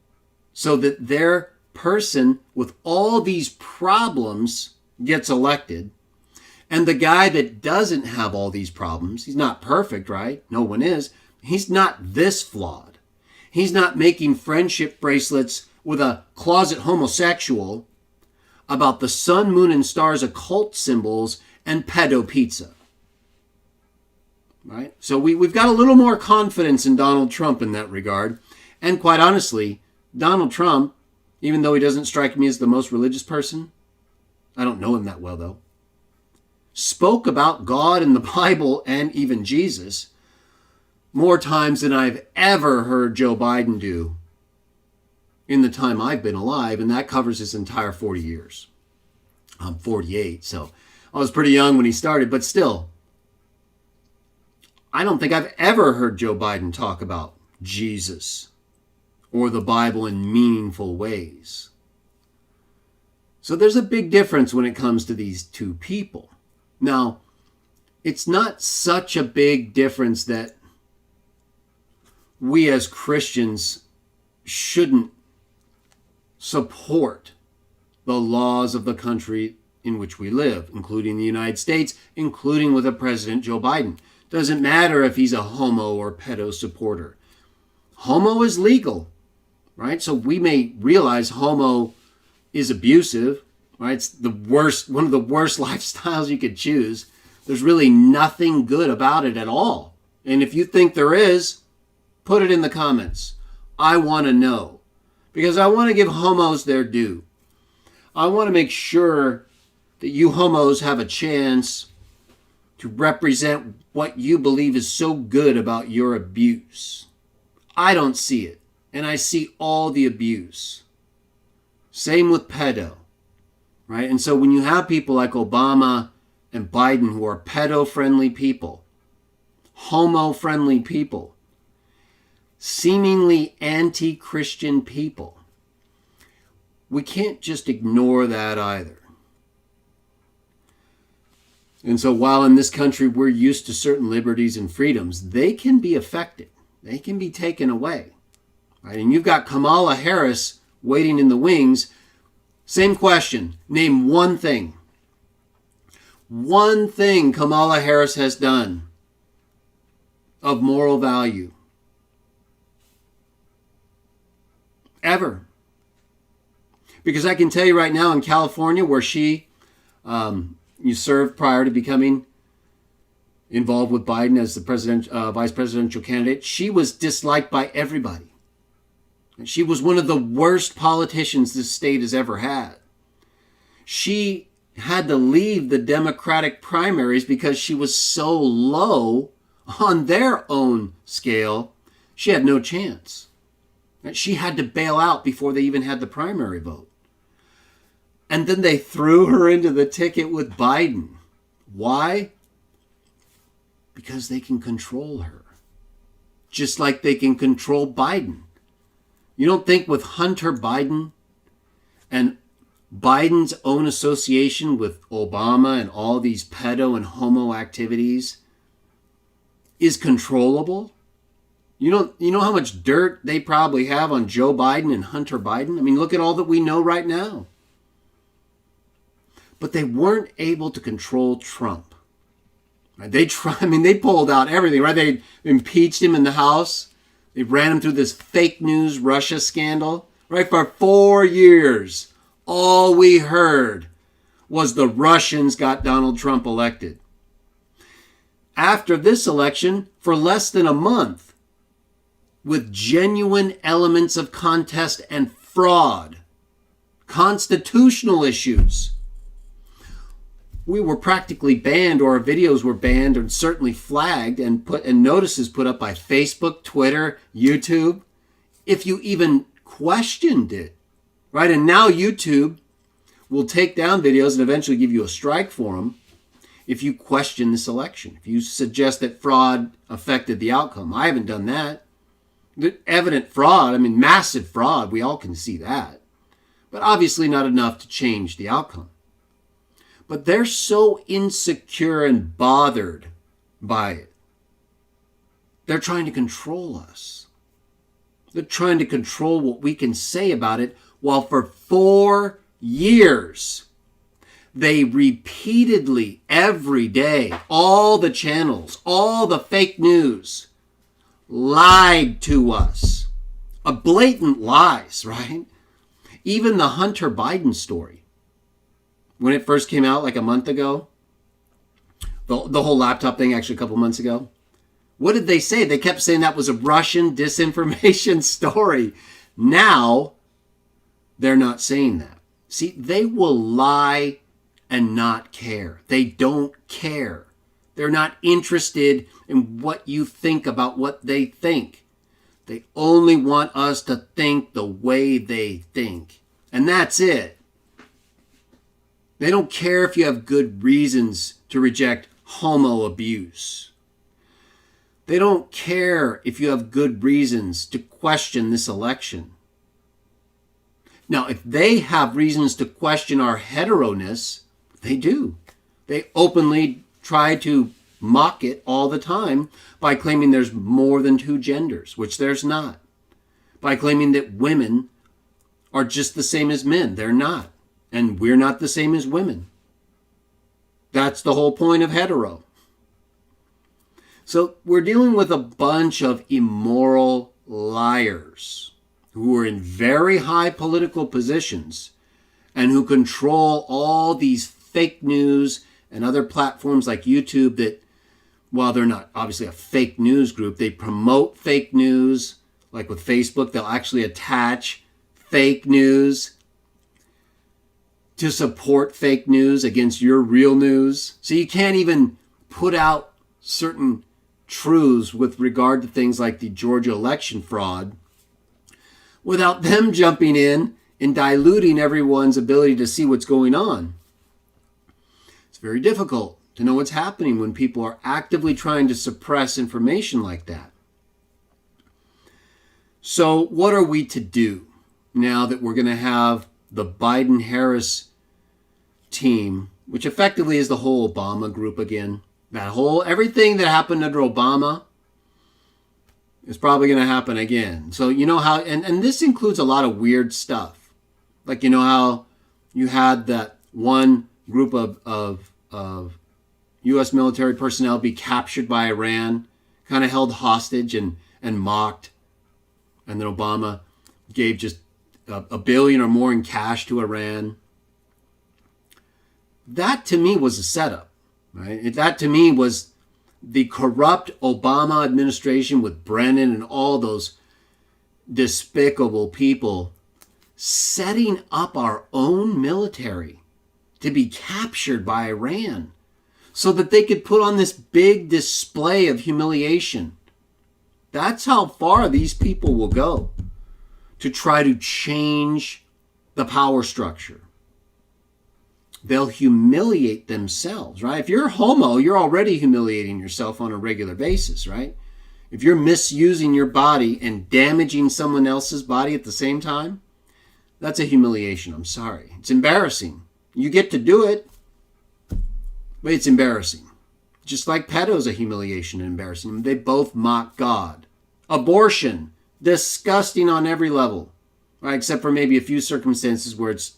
so that their person with all these problems gets elected, and the guy that doesn't have all these problems, he's not perfect, right? No one is. He's not this flawed. He's not making friendship bracelets with a closet homosexual about the sun, moon, and stars occult symbols and pedo pizza. Right? So we've got a little more confidence in Donald Trump in that regard. And quite honestly, Donald Trump, even though he doesn't strike me as the most religious person, I don't know him that well though, spoke about God and the Bible and even Jesus more times than I've ever heard Joe Biden do in the time I've been alive, and that covers his entire 40 years. I'm 48, so I was pretty young when he started, but still, I don't think I've ever heard Joe Biden talk about Jesus or the Bible in meaningful ways. So there's a big difference when it comes to these two people. Now, it's not such a big difference that we as Christians shouldn't support the laws of the country in which we live, including the United States, including with a President Joe Biden. Doesn't matter if he's a homo or pedo supporter. Homo is legal, right? So we may realize homo is abusive, right? It's the worst, one of the worst lifestyles you could choose. There's really nothing good about it at all. And if you think there is, put it in the comments. I want to know, because I want to give homos their due. I want to make sure that you homos have a chance to represent what you believe is so good about your abuse. I don't see it, and I see all the abuse. Same with pedo, right? And so when you have people like Obama and Biden who are pedo-friendly people, homo-friendly people, seemingly anti-Christian people, we can't just ignore that either. And so while in this country we're used to certain liberties and freedoms, they can be affected. They can be taken away. Right? And you've got Kamala Harris waiting in the wings. Same question. Name one thing. One thing Kamala Harris has done of moral value. Ever. Because I can tell you right now in California, where she served prior to becoming involved with Biden as the vice presidential candidate, she was disliked by everybody. She was one of the worst politicians this state has ever had. She had to leave the Democratic primaries because she was so low on their own scale, she had no chance. She had to bail out before they even had the primary vote. And then they threw her into the ticket with Biden. Why? Because they can control her. Just like they can control Biden. You don't think with Hunter Biden and Biden's own association with Obama and all these pedo and homo activities is controllable? You know how much dirt they probably have on Joe Biden and Hunter Biden? I mean, look at all that we know right now. But they weren't able to control Trump. Right? They pulled out everything, right? They impeached him in the House. They ran him through this fake news Russia scandal, right? For 4 years, all we heard was the Russians got Donald Trump elected. After this election, for less than a month, with genuine elements of contest and fraud, constitutional issues, we were practically banned, or our videos were banned and certainly flagged and notices put up by Facebook, Twitter, YouTube, if you even questioned it, right? And now YouTube will take down videos and eventually give you a strike for them if you question this election, if you suggest that fraud affected the outcome. I haven't done that. The evident fraud, I mean, massive fraud, we all can see that. But obviously not enough to change the outcome. But they're so insecure and bothered by it. They're trying to control us. They're trying to control what we can say about it, while for 4 years, they repeatedly, every day, all the channels, all the fake news, lied to us. A blatant lies, right? Even the Hunter Biden story, when it first came out like a month ago, the whole laptop thing actually a couple months ago, what did they say? They kept saying that was a Russian disinformation story. Now, they're not saying that. See, they will lie and not care. They don't care. They're not interested in what you think about what they think. They only want us to think the way they think. And that's it. They don't care if you have good reasons to reject homo abuse. They don't care if you have good reasons to question this election. Now, if they have reasons to question our hetero-ness, they do. They openly try to mock it all the time by claiming there's more than 2 genders, which there's not. By claiming that women are just the same as men. They're not. And we're not the same as women. That's the whole point of hetero. So we're dealing with a bunch of immoral liars who are in very high political positions and who control all these fake news and other platforms like YouTube that, while they're not obviously a fake news group, they promote fake news. Like with Facebook, they'll actually attach fake news to support fake news against your real news. So you can't even put out certain truths with regard to things like the Georgia election fraud without them jumping in and diluting everyone's ability to see what's going on. It's very difficult to know what's happening when people are actively trying to suppress information like that. So what are we to do now that we're going to have the Biden-Harris team, which effectively is the whole Obama group again? That whole, everything that happened under Obama is probably going to happen again. So you know how, and this includes a lot of weird stuff. Like, you know how you had that one group of U.S. military personnel be captured by Iran, kind of held hostage and mocked. And then Obama gave just $1 billion or more in cash to Iran. That to me was a setup, right? That to me was the corrupt Obama administration with Brennan and all those despicable people setting up our own military to be captured by Iran so that they could put on this big display of humiliation. That's how far these people will go to try to change the power structure. They'll humiliate themselves, right? If you're homo, you're already humiliating yourself on a regular basis, right? If you're misusing your body and damaging someone else's body at the same time, that's a humiliation. I'm sorry. It's embarrassing. You get to do it, but it's embarrassing. Just like pedo's a humiliation and embarrassing. They both mock God. Abortion, disgusting on every level, right? Except for maybe a few circumstances where it's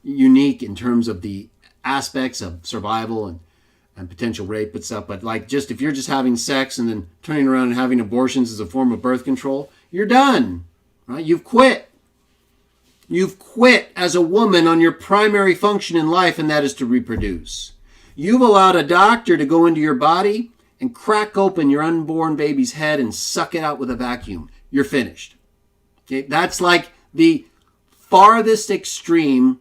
unique in terms of the aspects of survival and potential rape and stuff. But like, just if you're just having sex and then turning around and having abortions as a form of birth control, you're done, right? You've quit. You've quit as a woman on your primary function in life, and that is to reproduce. You've allowed a doctor to go into your body and crack open your unborn baby's head and suck it out with a vacuum. You're finished. Okay? That's like the farthest extreme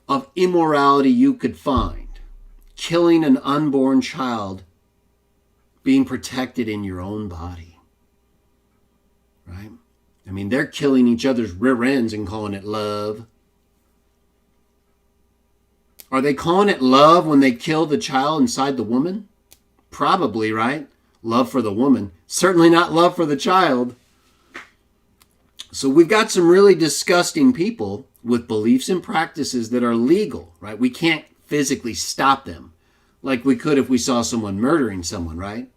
of immorality you could find. Killing an unborn child being protected in your own body. Right? I mean, they're killing each other's rear ends and calling it love. Are they calling it love when they kill the child inside the woman? Probably, right? Love for the woman. Certainly not love for the child. So we've got some really disgusting people with beliefs and practices that are legal, right? We can't physically stop them like we could if we saw someone murdering someone, right?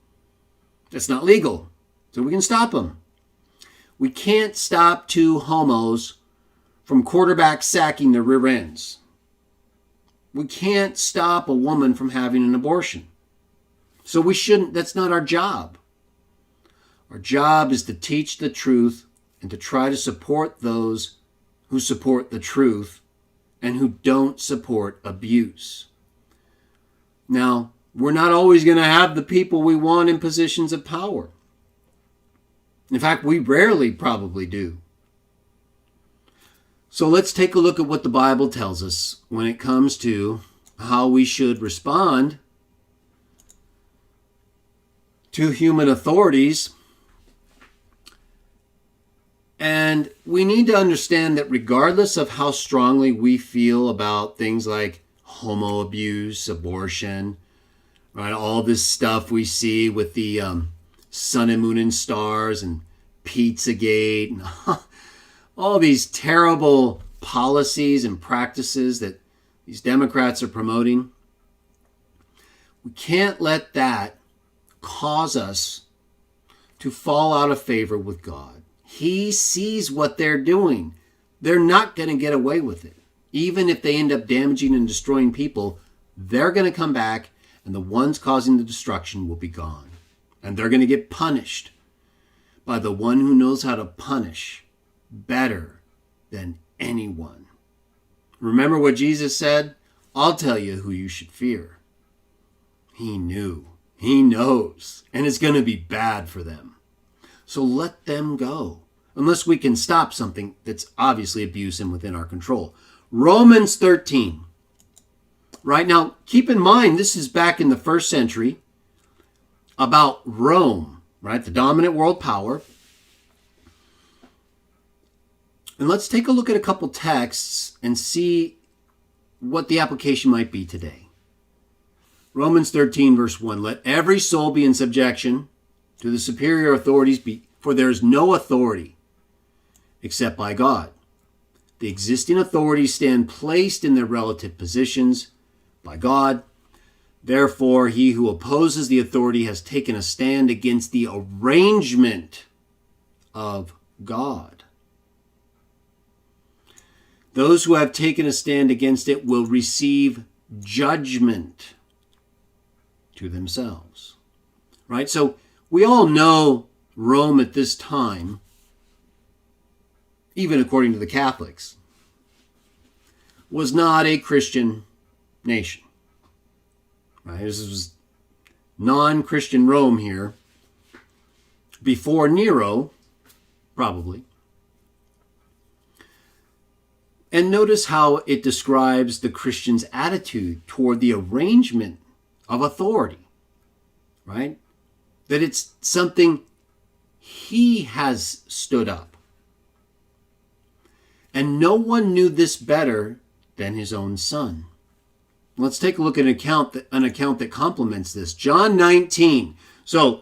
That's not legal. So we can stop them. We can't stop two homos from quarterback sacking their rear ends. We can't stop a woman from having an abortion. So we shouldn't, that's not our job. Our job is to teach the truth and to try to support those who support the truth and who don't support abuse. Now, we're not always going to have the people we want in positions of power. In fact, we rarely probably do. So let's take a look at what the Bible tells us when it comes to how we should respond to human authorities. And we need to understand that regardless of how strongly we feel about things like homo abuse, abortion, right, all this stuff we see with the sun and moon and stars and Pizzagate and all these terrible policies and practices that these Democrats are promoting, we can't let that cause us to fall out of favor with God. He sees what they're doing. They're not going to get away with it. Even if they end up damaging and destroying people, they're going to come back and the ones causing the destruction will be gone. And they're going to get punished by the one who knows how to punish better than anyone. Remember what Jesus said? I'll tell you who you should fear. He knew. He knows. And it's going to be bad for them. So let them go. Unless we can stop something that's obviously abuse and within our control. Romans 13. Right now, keep in mind, this is back in the first century about Rome, right? The dominant world power. And let's take a look at a couple texts and see what the application might be today. Romans 13, verse 1. Let every soul be in subjection to the superior authorities, for there is no authority except by God. The existing authorities stand placed in their relative positions by God. Therefore, he who opposes the authority has taken a stand against the arrangement of God. Those who have taken a stand against it will receive judgment to themselves. Right? So we all know Rome at this time, even according to the Catholics, was not a Christian nation. Right? This was non-Christian Rome here, before Nero, probably. And notice how it describes the Christian's attitude toward the arrangement of authority, right? That it's something he has stood up. And no one knew this better than his own son. Let's take a look at an account that complements this. John 19. So,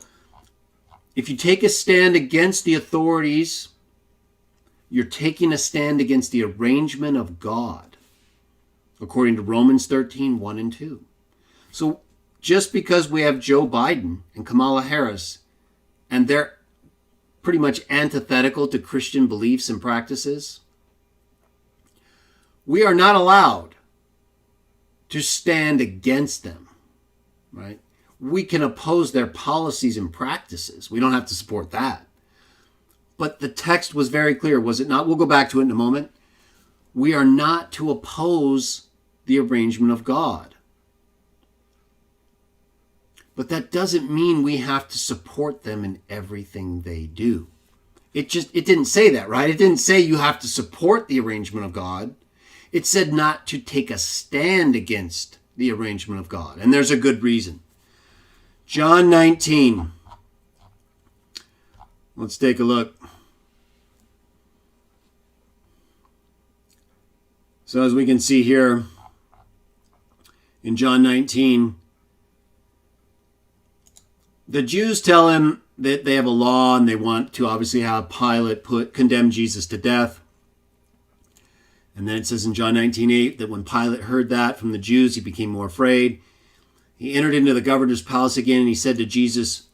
if you take a stand against the authorities, you're taking a stand against the arrangement of God, according to Romans 13, 1 and 2. So, just because we have Joe Biden and Kamala Harris, and they're pretty much antithetical to Christian beliefs and practices, we are not allowed to stand against them, right? We can oppose their policies and practices. We don't have to support that. But the text was very clear, was it not? We'll go back to it in a moment. We are not to oppose the arrangement of God. But that doesn't mean we have to support them in everything they do. It didn't say that, right? It didn't say you have to support the arrangement of God. It said not to take a stand against the arrangement of God. And there's a good reason. John 19. Let's take a look. So as we can see here, In John 19, the Jews tell him that they have a law and they want to obviously have Pilate condemn Jesus to death. And then it says in John 19:8 that when Pilate heard that from the Jews, he became more afraid. He entered into the governor's palace again and he said to Jesus,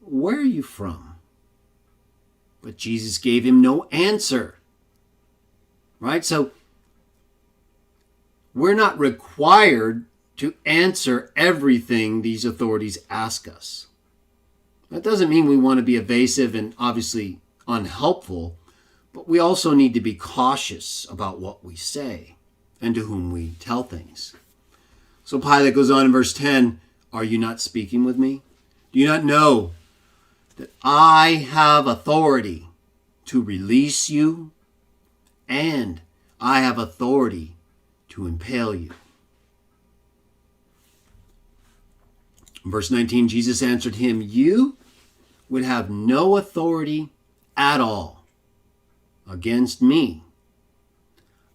"Where are you from?" But Jesus gave him no answer. Right? So we're not required to answer everything these authorities ask us. That doesn't mean we want to be evasive and obviously unhelpful, but we also need to be cautious about what we say and to whom we tell things. So Pilate goes on in verse 10, "Are you not speaking with me? Do you not know that I have authority to release you and I have authority to impale you?" Verse 19, Jesus answered him, "You would have no authority at all against me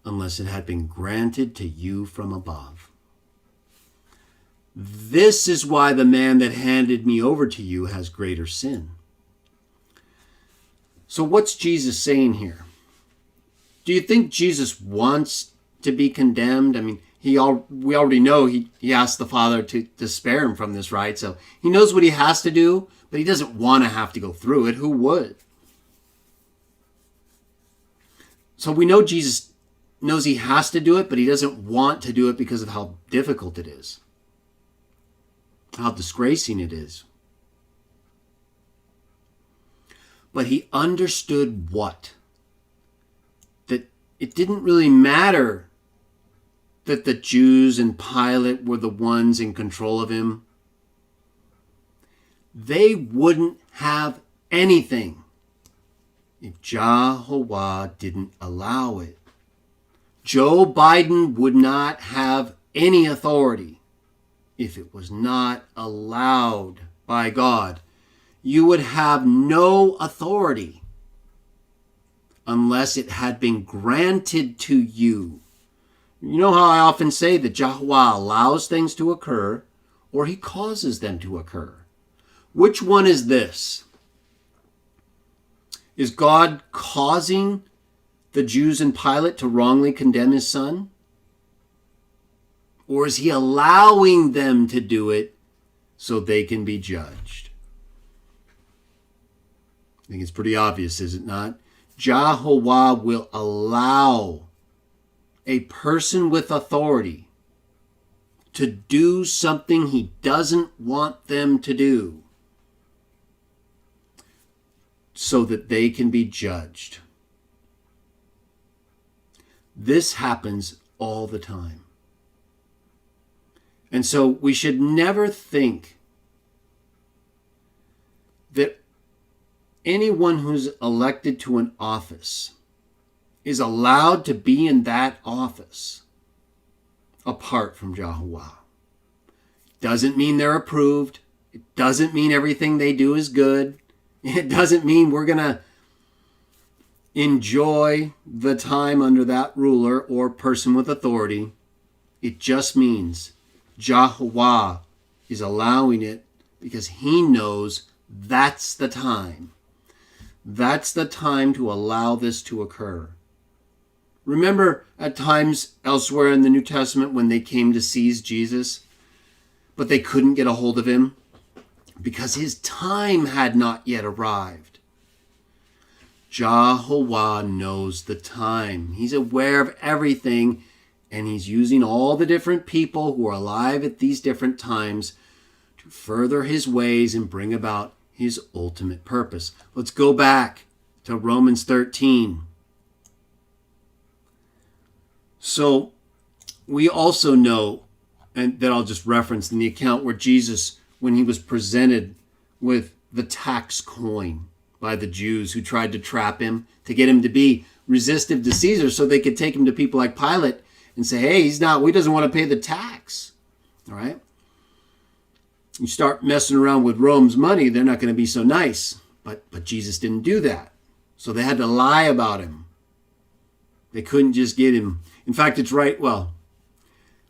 unless it had been granted to you from above. This is why the man that handed me over to you has greater sin." So what's Jesus saying here? Do you think Jesus wants to be condemned? I mean, we already know he asked the Father to spare him from this, right? So he knows what he has to do, but he doesn't want to have to go through it. Who would? So we know Jesus knows he has to do it, but he doesn't want to do it because of how difficult it is, how disgracing it is. But he understood what? That it didn't really matter that the Jews and Pilate were the ones in control of him. They wouldn't have anything if Jehovah didn't allow it. Joe Biden would not have any authority if it was not allowed by God. You would have no authority unless it had been granted to you. You know how I often say that Jehovah allows things to occur or he causes them to occur. Which one is this? Is God causing the Jews and Pilate to wrongly condemn his son? Or is he allowing them to do it so they can be judged? I think it's pretty obvious, is it not? Jehovah will allow a person with authority to do something he doesn't want them to do so that they can be judged. This happens all the time. And so we should never think that anyone who's elected to an office is allowed to be in that office apart from Jehovah. Doesn't mean they're approved. It doesn't mean everything they do is good. It doesn't mean we're going to enjoy the time under that ruler or person with authority. It just means Jehovah is allowing it because he knows that's the time. That's the time to allow this to occur. Remember at times elsewhere in the New Testament when they came to seize Jesus, but they couldn't get a hold of him because his time had not yet arrived. Jehovah knows the time. He's aware of everything, and he's using all the different people who are alive at these different times to further his ways and bring about his ultimate purpose. Let's go back to Romans 13. So we also know, and that I'll just reference in the account where Jesus, when he was presented with the tax coin by the Jews who tried to trap him, to get him to be resistive to Caesar so they could take him to people like Pilate and say, hey, he doesn't want to pay the tax. All right? You start messing around with Rome's money, they're not going to be so nice. But Jesus didn't do that. So they had to lie about him. They couldn't just get him. In fact, it's right, well,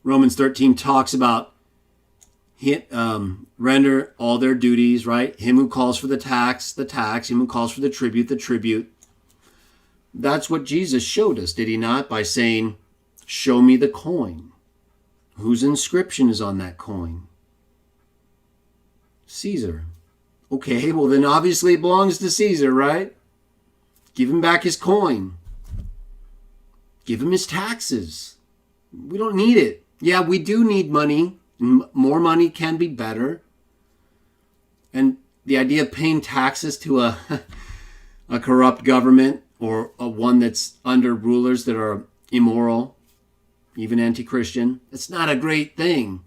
Romans 13 talks about render all their duties, right? Him who calls for the tax, the tax. Him who calls for the tribute, the tribute. That's what Jesus showed us, did he not? By saying, show me the coin. Whose inscription is on that coin? Caesar. Okay, well then obviously it belongs to Caesar, right? Give him back his coin. Give him his taxes. We don't need it. Yeah, we do need money. More money can be better. And the idea of paying taxes to a corrupt government or one that's under rulers that are immoral, even anti-Christian, it's not a great thing.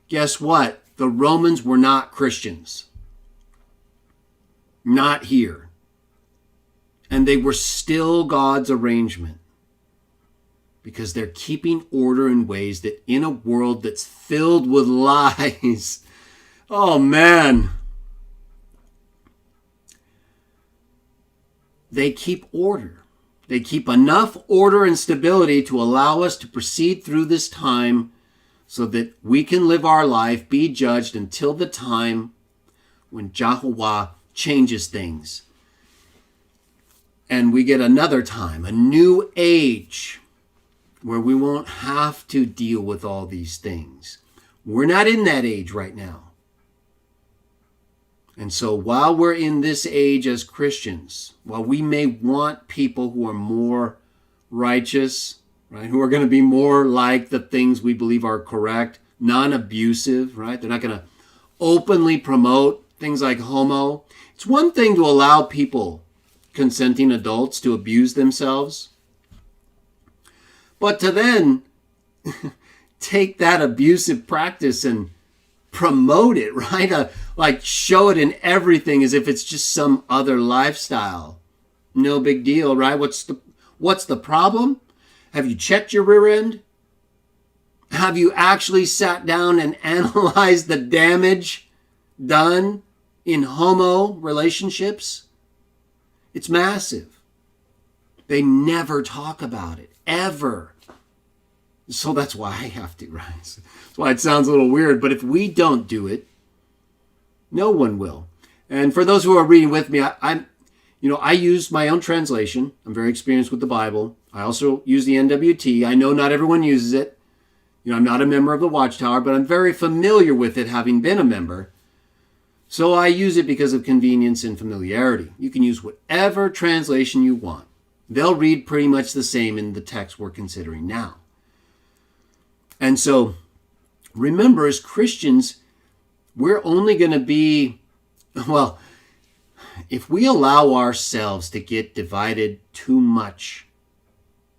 Guess what? The Romans were not Christians. Not here. And they were still God's arrangement. Because they're keeping order in ways that in a world that's filled with lies. Oh man. They keep order. They keep enough order and stability to allow us to proceed through this time so that we can live our life, be judged until the time when Jehovah changes things. And we get another time, a new age, where we won't have to deal with all these things. We're not in that age right now. And so while we're in this age as Christians, while we may want people who are more righteous, right, who are going to be more like the things we believe are correct, non-abusive, right? They're not going to openly promote things like homo. It's one thing to allow people, consenting adults, to abuse themselves. But to then take that abusive practice and promote it, right? Like show it in everything as if it's just some other lifestyle. No big deal, right? What's the problem? Have you checked your rear end? Have you actually sat down and analyzed the damage done in homo relationships? It's massive. They never talk about it, ever. So that's why I have to, right? That's why it sounds a little weird, but if we don't do it, no one will. And for those who are reading with me, I use my own translation. I'm very experienced with the Bible. I also use the NWT. I know not everyone uses it. I'm not a member of the Watchtower, but I'm very familiar with it, having been a member. So I use it because of convenience and familiarity. You can use whatever translation you want. They'll read pretty much the same in the text we're considering now. And so, remember, as Christians, we're only going to be, if we allow ourselves to get divided too much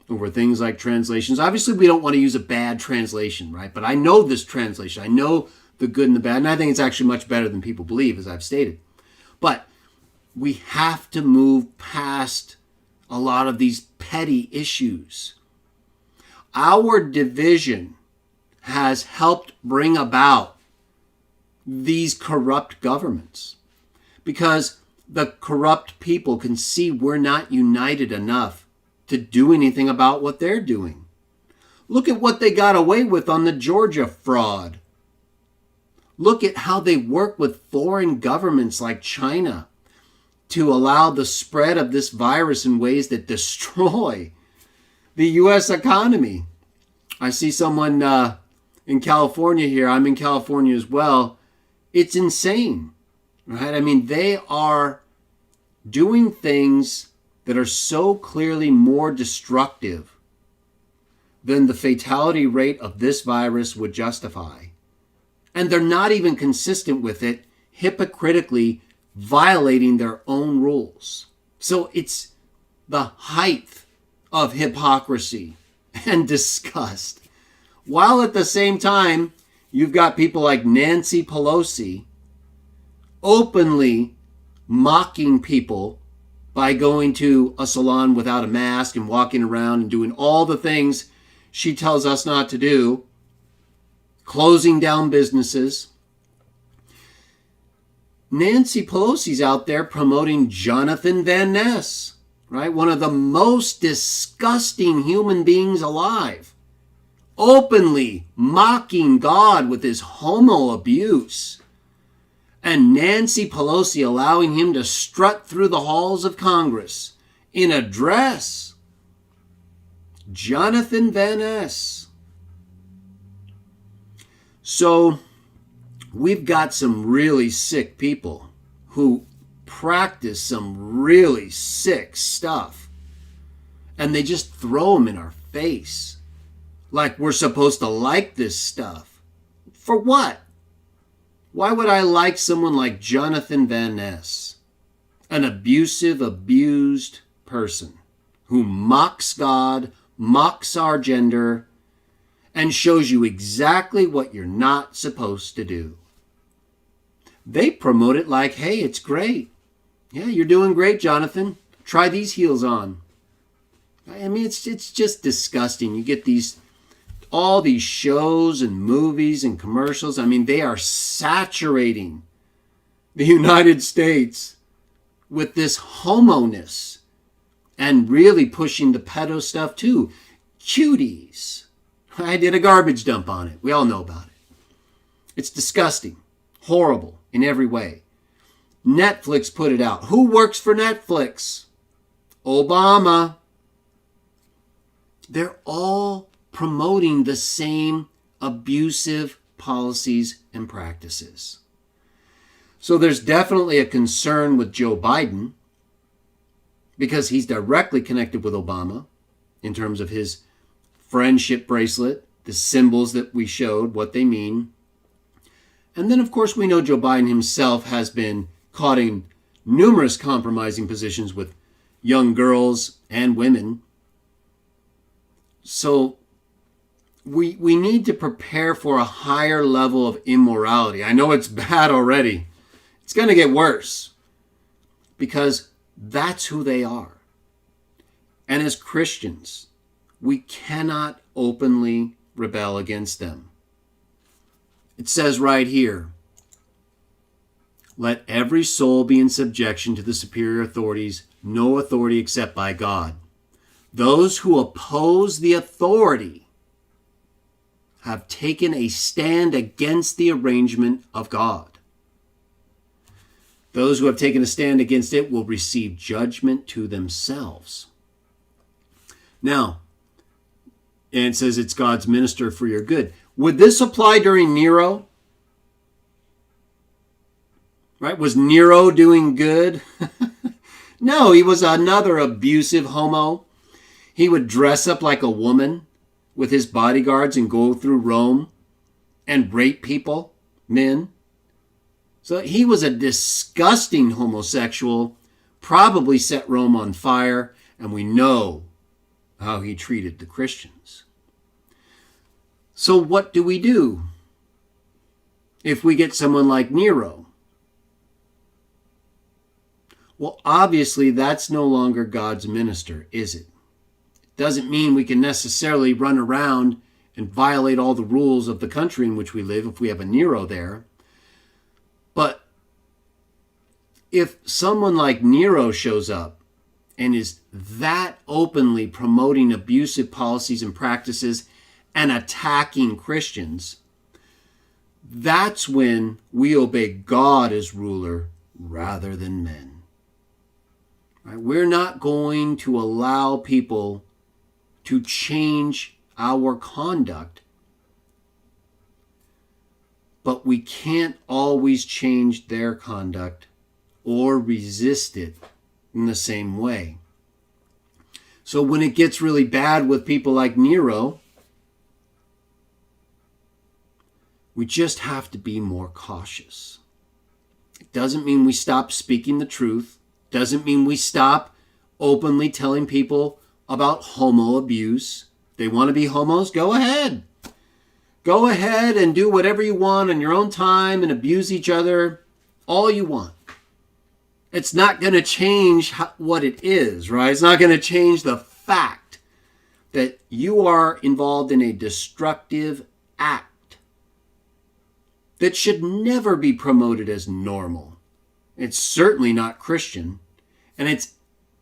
over things like translations, obviously we don't want to use a bad translation, right? But I know this translation. I know the good and the bad, and I think it's actually much better than people believe, as I've stated. But we have to move past a lot of these petty issues. Our division has helped bring about these corrupt governments because the corrupt people can see we're not united enough to do anything about what they're doing. Look at what they got away with on the Georgia fraud. Look at how they work with foreign governments like China to allow the spread of this virus in ways that destroy the U.S. economy. I see someone in California here. I'm in California as well. It's insane, right? I mean, they are doing things that are so clearly more destructive than the fatality rate of this virus would justify. And they're not even consistent with it, hypocritically violating their own rules. So it's the height of hypocrisy and disgust. While at the same time, you've got people like Nancy Pelosi openly mocking people by going to a salon without a mask and walking around and doing all the things she tells us not to do, closing down businesses. Nancy Pelosi's out there promoting Jonathan Van Ness, right? One of the most disgusting human beings alive, openly mocking God with his homo abuse, and Nancy Pelosi allowing him to strut through the halls of Congress in a dress. Jonathan Van Ness. So we've got some really sick people who practice some really sick stuff, and they just throw them in our face like we're supposed to like this stuff. For what? Why would I like someone like Jonathan Van Ness, an abusive, abused person who mocks God, mocks our gender, and shows you exactly what you're not supposed to do? They promote it like, hey, it's great. Yeah, you're doing great, Jonathan. Try these heels on. I mean, it's just disgusting. You get all these shows and movies and commercials. I mean, they are saturating the United States with this homo-ness and really pushing the pedo stuff too. Cuties. I did a garbage dump on it. We all know about it. It's disgusting. Horrible in every way. Netflix put it out. Who works for Netflix? Obama. They're all promoting the same abusive policies and practices. So there's definitely a concern with Joe Biden because he's directly connected with Obama in terms of his friendship bracelet, the symbols that we showed, what they mean. And then, of course, we know Joe Biden himself has been caught in numerous compromising positions with young girls and women. So we need to prepare for a higher level of immorality. I know it's bad already. It's going to get worse because that's who they are. And as Christians, we cannot openly rebel against them. It says right here, let every soul be in subjection to the superior authorities, no authority except by God. Those who oppose the authority have taken a stand against the arrangement of God. Those who have taken a stand against it will receive judgment to themselves. Now, and it says it's God's minister for your good. Would this apply during Nero? Right? Was Nero doing good? No, he was another abusive homo. He would dress up like a woman with his bodyguards and go through Rome and rape people, men. So he was a disgusting homosexual, probably set Rome on fire, and we know how he treated the Christians. So what do we do if we get someone like Nero? Well, obviously that's no longer God's minister, is it? It doesn't mean we can necessarily run around and violate all the rules of the country in which we live if we have a Nero there. But if someone like Nero shows up and is that openly promoting abusive policies and practices and attacking Christians, that's when we obey God as ruler rather than men. Right? We're not going to allow people to change our conduct, but we can't always change their conduct or resist it in the same way. So when it gets really bad with people like Nero, we just have to be more cautious. It doesn't mean we stop speaking the truth. Doesn't mean we stop openly telling people about homo abuse. They want to be homos? Go ahead. Go ahead and do whatever you want on your own time and abuse each other all you want. It's not going to change what it is, right? It's not going to change the fact that you are involved in a destructive act that should never be promoted as normal. It's certainly not Christian, and it's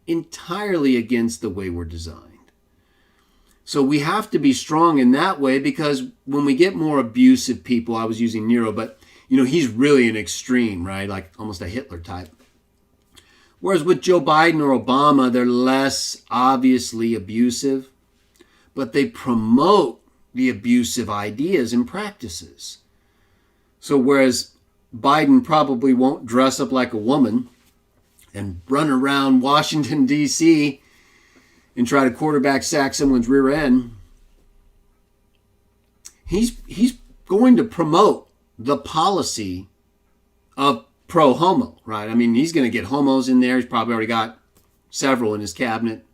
entirely against the way we're designed. So we have to be strong in that way, because when we get more abusive people, I was using Nero, but he's really an extreme, right? Like almost a Hitler type. Whereas with Joe Biden or Obama, they're less obviously abusive, but they promote the abusive ideas and practices. So whereas Biden probably won't dress up like a woman and run around Washington, D.C. and try to quarterback sack someone's rear end, he's going to promote the policy of pro-homo, right? I mean, he's going to get homos in there. He's probably already got several in his cabinet.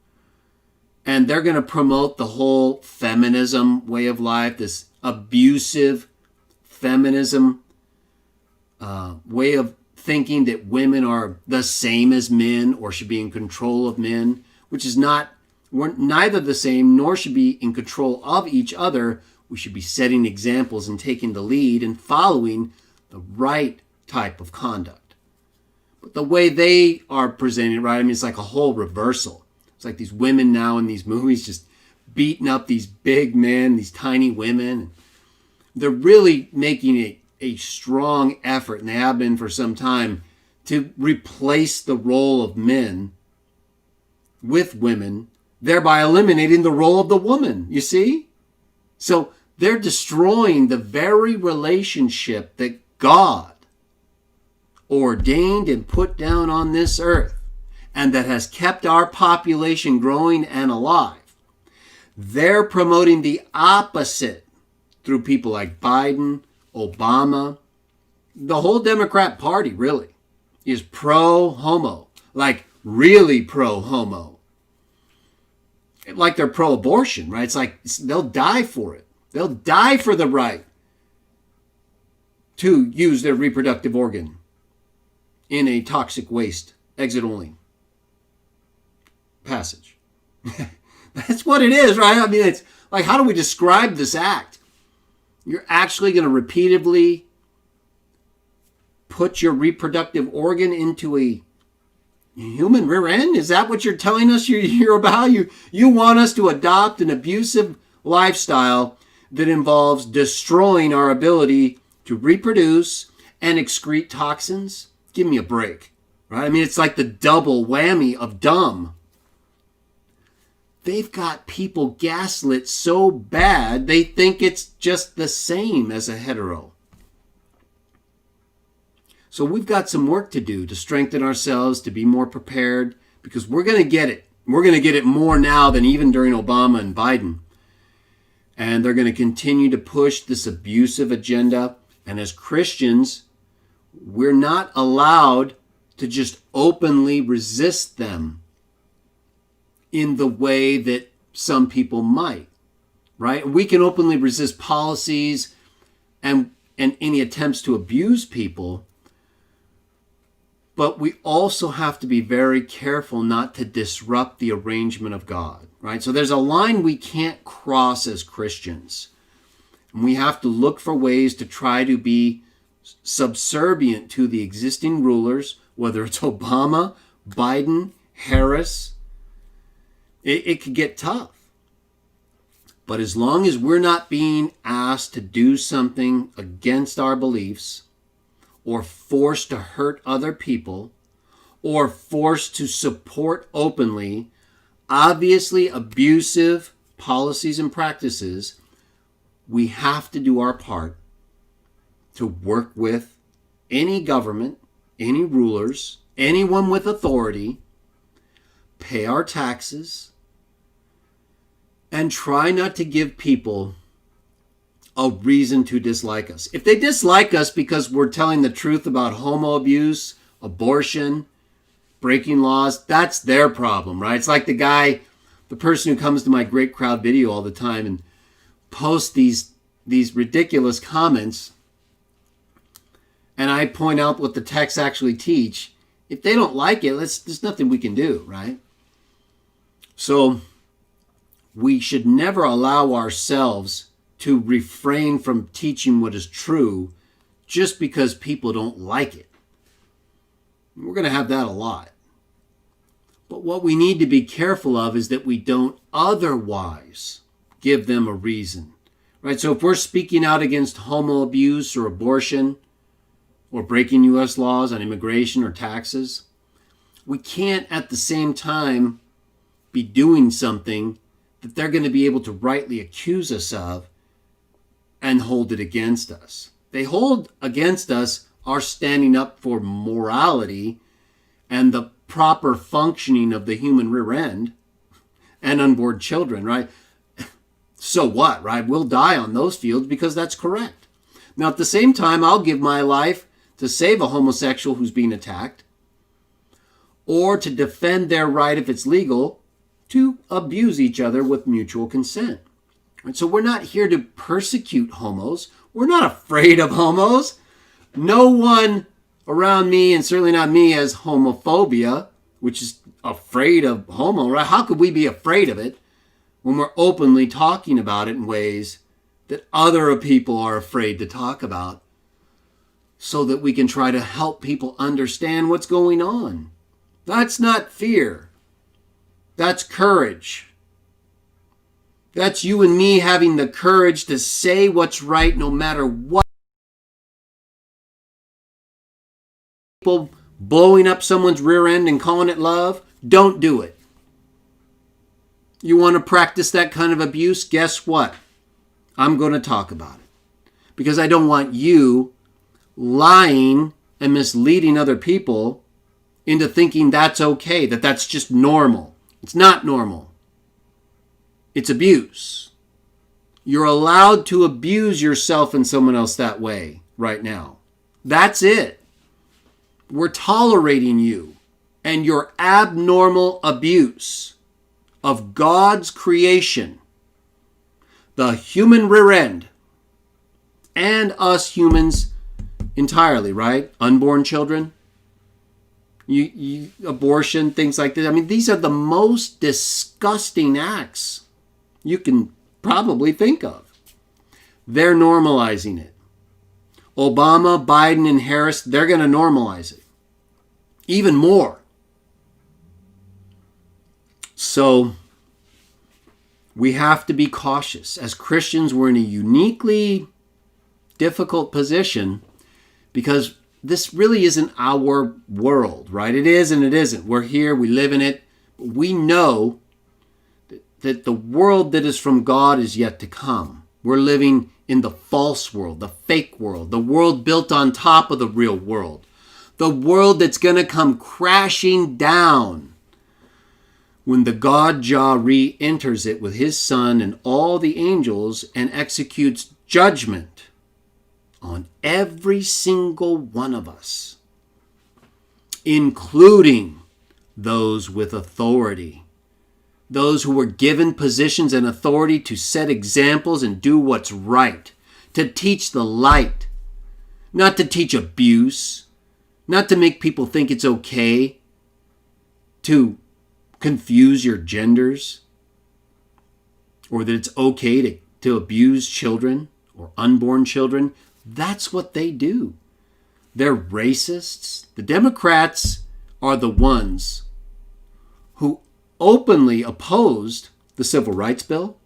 And they're going to promote the whole feminism way of life, this abusive feminism way of thinking that women are the same as men or should be in control of men, which is not, we're neither the same nor should be in control of each other. We should be setting examples and taking the lead and following the right type of conduct. But the way they are presenting it, right, I mean, it's like a whole reversal. It's like these women now in these movies just beating up these big men, these tiny women. They're really making a strong effort, and they have been for some time, to replace the role of men with women, thereby eliminating the role of the woman, you see? So they're destroying the very relationship that God ordained and put down on this earth, and that has kept our population growing and alive. They're promoting the opposite through people like Biden, Obama. The whole Democrat Party really is pro-homo, like really pro-homo. Like they're pro-abortion, right? It's like they'll die for it. They'll die for the right to use their reproductive organ in a toxic waste, exit-only passage. That's what it is, right? I mean, it's like, how do we describe this act? You're actually going to repeatedly put your reproductive organ into a human rear end? Is that what you're telling us you're about? You want us to adopt an abusive lifestyle that involves destroying our ability to reproduce and excrete toxins? Give me a break, right? I mean, it's like the double whammy of dumb. They've got people gaslit so bad, they think it's just the same as a hetero. So we've got some work to do to strengthen ourselves, to be more prepared, because we're going to get it. We're going to get it more now than even during Obama and Biden. And they're going to continue to push this abusive agenda. And as Christians, we're not allowed to just openly resist them in the way that some people might, right? We can openly resist policies and any attempts to abuse people, but we also have to be very careful not to disrupt the arrangement of God, right? So there's a line we can't cross as Christians. And we have to look for ways to try to be subservient to the existing rulers, whether it's Obama, Biden, Harris. It could get tough. But as long as we're not being asked to do something against our beliefs, or forced to hurt other people, or forced to support openly obviously abusive policies and practices, we have to do our part to work with any government, any rulers, anyone with authority, pay our taxes, and try not to give people a reason to dislike us. If they dislike us because we're telling the truth about homo abuse, abortion, breaking laws, that's their problem, right? It's like the person who comes to my Great Crowd video all the time and posts these ridiculous comments, and I point out what the texts actually teach. If they don't like it, there's nothing we can do, right? So we should never allow ourselves to refrain from teaching what is true just because people don't like it. We're going to have that a lot. But what we need to be careful of is that we don't otherwise give them a reason. Right? So if we're speaking out against homo abuse or abortion or breaking U.S. laws on immigration or taxes, we can't at the same time be doing something that they're going to be able to rightly accuse us of and hold it against us. They hold against us our standing up for morality and the proper functioning of the human rear end and unborn children, right? So what, right? We'll die on those fields because that's correct. Now, at the same time, I'll give my life to save a homosexual who's being attacked or to defend their right, if it's legal, to abuse each other with mutual consent. And so we're not here to persecute homos. We're not afraid of homos. No one around me, and certainly not me, has homophobia, which is afraid of homo, right? How could we be afraid of it when we're openly talking about it in ways that other people are afraid to talk about so that we can try to help people understand what's going on? That's not fear. That's courage. That's you and me having the courage to say what's right no matter what. People blowing up someone's rear end and calling it love, don't do it. You want to practice that kind of abuse? Guess what? I'm going to talk about it. Because I don't want you lying and misleading other people into thinking that's okay, that that's just normal. It's not normal. It's abuse. You're allowed to abuse yourself and someone else that way right now. That's it. We're tolerating you and your abnormal abuse of God's creation, the human rear end, and us humans entirely, right? Unborn children, abortion, things like this. I mean, these are the most disgusting acts you can probably think of. They're normalizing it. Obama, Biden, and Harris, they're going to normalize it even more. So we have to be cautious. As Christians, we're in a uniquely difficult position because this really isn't our world, right? It is and it isn't. We're here, we live in it. We know that the world that is from God is yet to come. We're living in the false world, the fake world, the world built on top of the real world, the world that's going to come crashing down when the CWJah re-enters it with his son and all the angels and executes judgment on every single one of us, including those with authority. Those who were given positions and authority to set examples and do what's right, to teach the light, not to teach abuse, not to make people think it's okay to confuse your genders, or that it's okay to abuse children or unborn children. That's what they do. They're racists. The Democrats are the ones who openly opposed the Civil Rights Bill.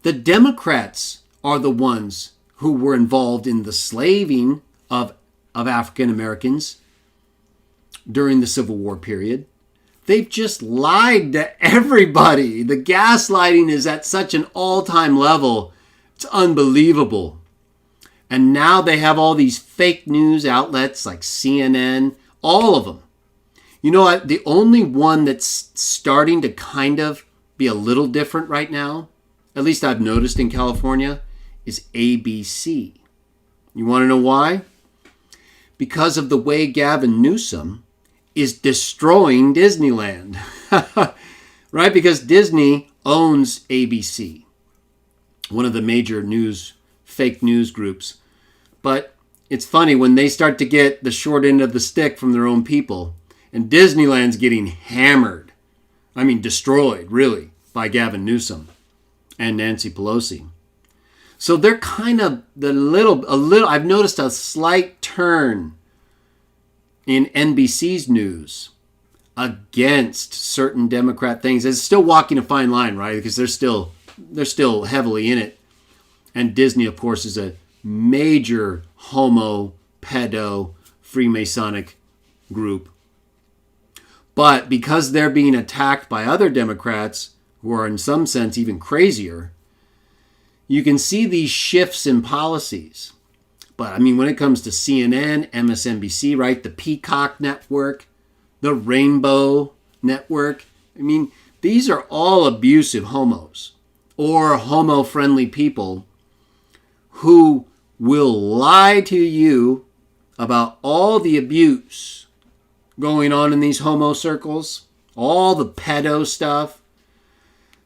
The Democrats are the ones who were involved in the slaving of African Americans during the Civil War period. They've just lied to everybody. The gaslighting is at such an all-time level. It's unbelievable. And now they have all these fake news outlets like CNN, all of them. You know what? The only one that's starting to kind of be a little different right now, at least I've noticed in California, is ABC. You want to know why? Because of the way Gavin Newsom is destroying Disneyland. Right? Because Disney owns ABC, one of the major fake news groups. But it's funny when they start to get the short end of the stick from their own people. And Disneyland's getting hammered. I mean, destroyed, really, by Gavin Newsom and Nancy Pelosi. So they're kind of I've noticed a slight turn in NBC's news against certain Democrat things. It's still walking a fine line, right? Because they're still they're still heavily in it. And Disney, of course, is a major homo, pedo, Freemasonic group. But because they're being attacked by other Democrats who are in some sense even crazier, you can see these shifts in policies. But I mean, when it comes to CNN, MSNBC, right, the Peacock Network, the Rainbow Network, I mean, these are all abusive homos or homo-friendly people who will lie to you about all the abuse going on in these homo circles, all the pedo stuff.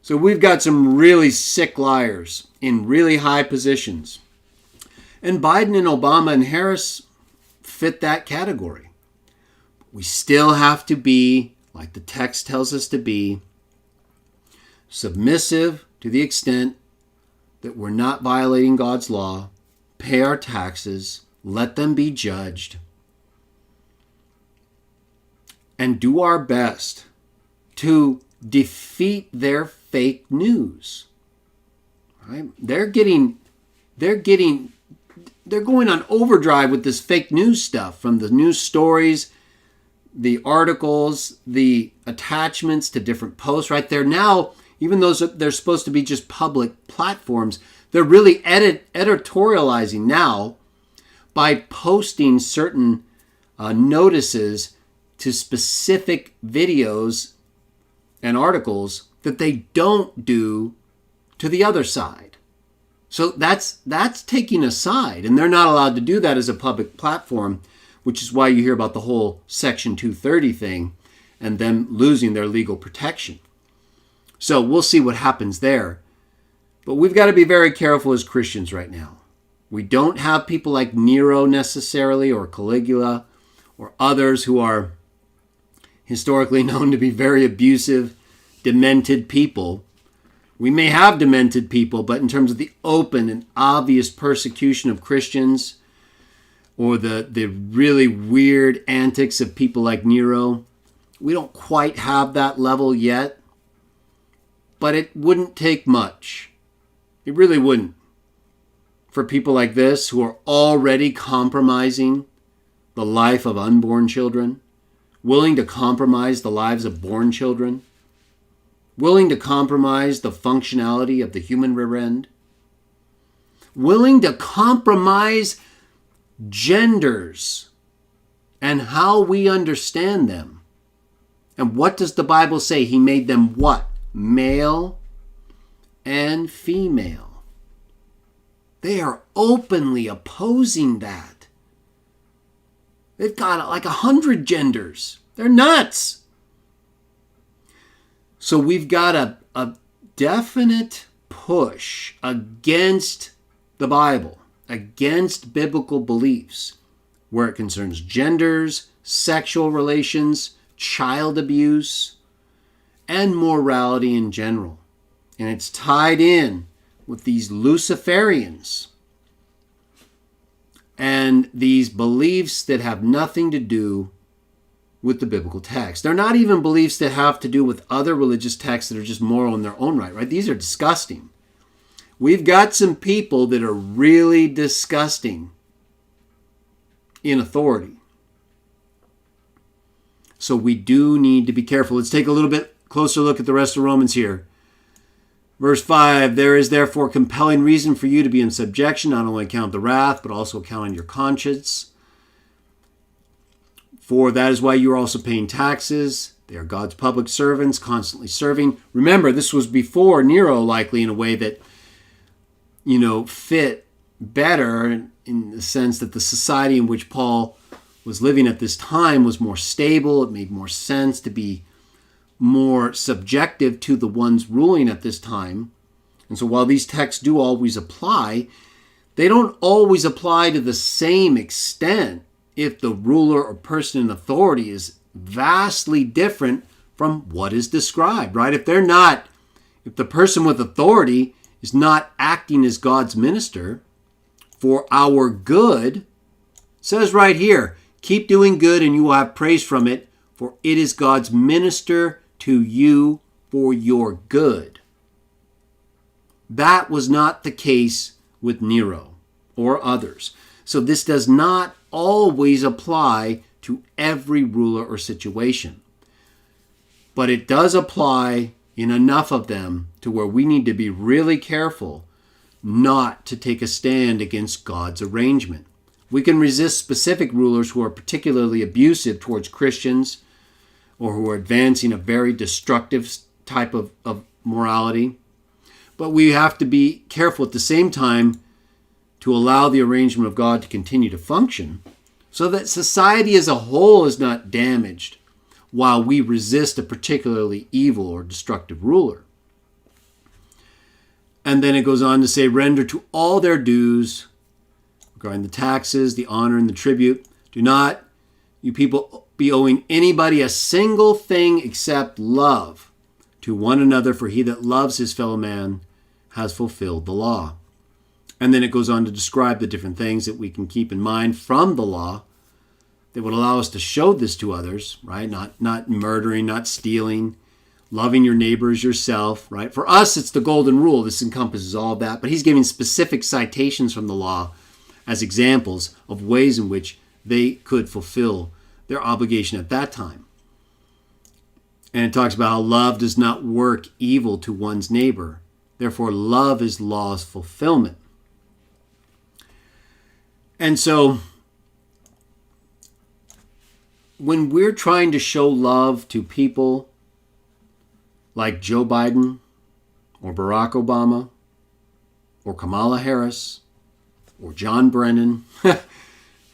So we've got some really sick liars in really high positions. And Biden and Obama and Harris fit that category. We still have to be, like the text tells us to be, submissive to the extent that we're not violating God's law, pay our taxes, let them be judged, and do our best to defeat their fake news. Right? They're going on overdrive with this fake news stuff, from the news stories, the articles, the attachments to different posts, right? They're now, even though they're supposed to be just public platforms, they're really editorializing now by posting certain notices to specific videos and articles that they don't do to the other side. So that's taking a side, and they're not allowed to do that as a public platform, which is why you hear about the whole Section 230 thing and them losing their legal protection. So we'll see what happens there. But we've got to be very careful as Christians right now. We don't have people like Nero necessarily, or Caligula, or others who are historically known to be very abusive, demented people. We may have demented people, but in terms of the open and obvious persecution of Christians, or the really weird antics of people like Nero, we don't quite have that level yet. But it wouldn't take much. It really wouldn't. For people like this who are already compromising the life of unborn children, willing to compromise the lives of born children, willing to compromise the functionality of the human rear end, willing to compromise genders and how we understand them. And what does the Bible say? He made them what? Male and female. They are openly opposing that. They've got like 100 genders. They're nuts. So we've got a definite push against the Bible, against biblical beliefs, where it concerns genders, sexual relations, child abuse, and morality in general. And it's tied in with these Luciferians and these beliefs that have nothing to do with the biblical text. They're not even beliefs that have to do with other religious texts that are just moral in their own right? These are disgusting. We've got some people that are really disgusting in authority. So we do need to be careful. Let's take a little bit closer look at the rest of Romans here. Verse 5, there is therefore compelling reason for you to be in subjection, not only account the wrath, but also account on your conscience. For that is why you are also paying taxes. They are God's public servants, constantly serving. Remember, this was before Nero, likely, in a way that, fit better in the sense that the society in which Paul was living at this time was more stable. It made more sense to be more subjective to the ones ruling at this time. And so while these texts do always apply, they don't always apply to the same extent if the ruler or person in authority is vastly different from what is described, right? If the person with authority is not acting as God's minister for our good, it says right here, keep doing good and you will have praise from it, for it is God's minister to you for your good. That was not the case with Nero or others. So this does not always apply to every ruler or situation. But it does apply in enough of them to where we need to be really careful not to take a stand against God's arrangement. We can resist specific rulers who are particularly abusive towards Christians or who are advancing a very destructive type of morality. But we have to be careful at the same time to allow the arrangement of God to continue to function so that society as a whole is not damaged while we resist a particularly evil or destructive ruler. And then it goes on to say, render to all their dues, regarding the taxes, the honor, and the tribute. Do not, you people, be owing anybody a single thing except love to one another, for he that loves his fellow man has fulfilled the law. And then it goes on to describe the different things that we can keep in mind from the law that would allow us to show this to others, right? Not murdering, not stealing, loving your neighbor as yourself, right? For us, it's the golden rule. This encompasses all of that. But he's giving specific citations from the law as examples of ways in which they could fulfill their obligation at that time. And it talks about how love does not work evil to one's neighbor. Therefore, love is law's fulfillment. And so, when we're trying to show love to people like Joe Biden or Barack Obama or Kamala Harris or John Brennan,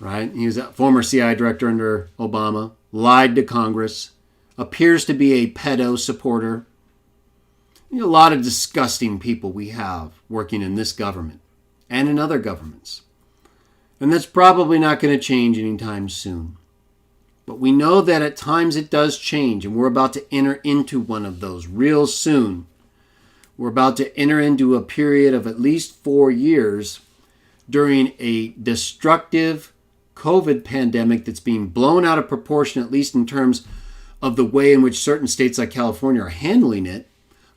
right? He was a former CIA director under Obama, lied to Congress, appears to be a pedo supporter. A lot of disgusting people we have working in this government and in other governments. And that's probably not going to change anytime soon. But we know that at times it does change, and we're about to enter into one of those real soon. We're about to enter into a period of at least 4 years during a destructive COVID pandemic that's being blown out of proportion, at least in terms of the way in which certain states like California are handling it,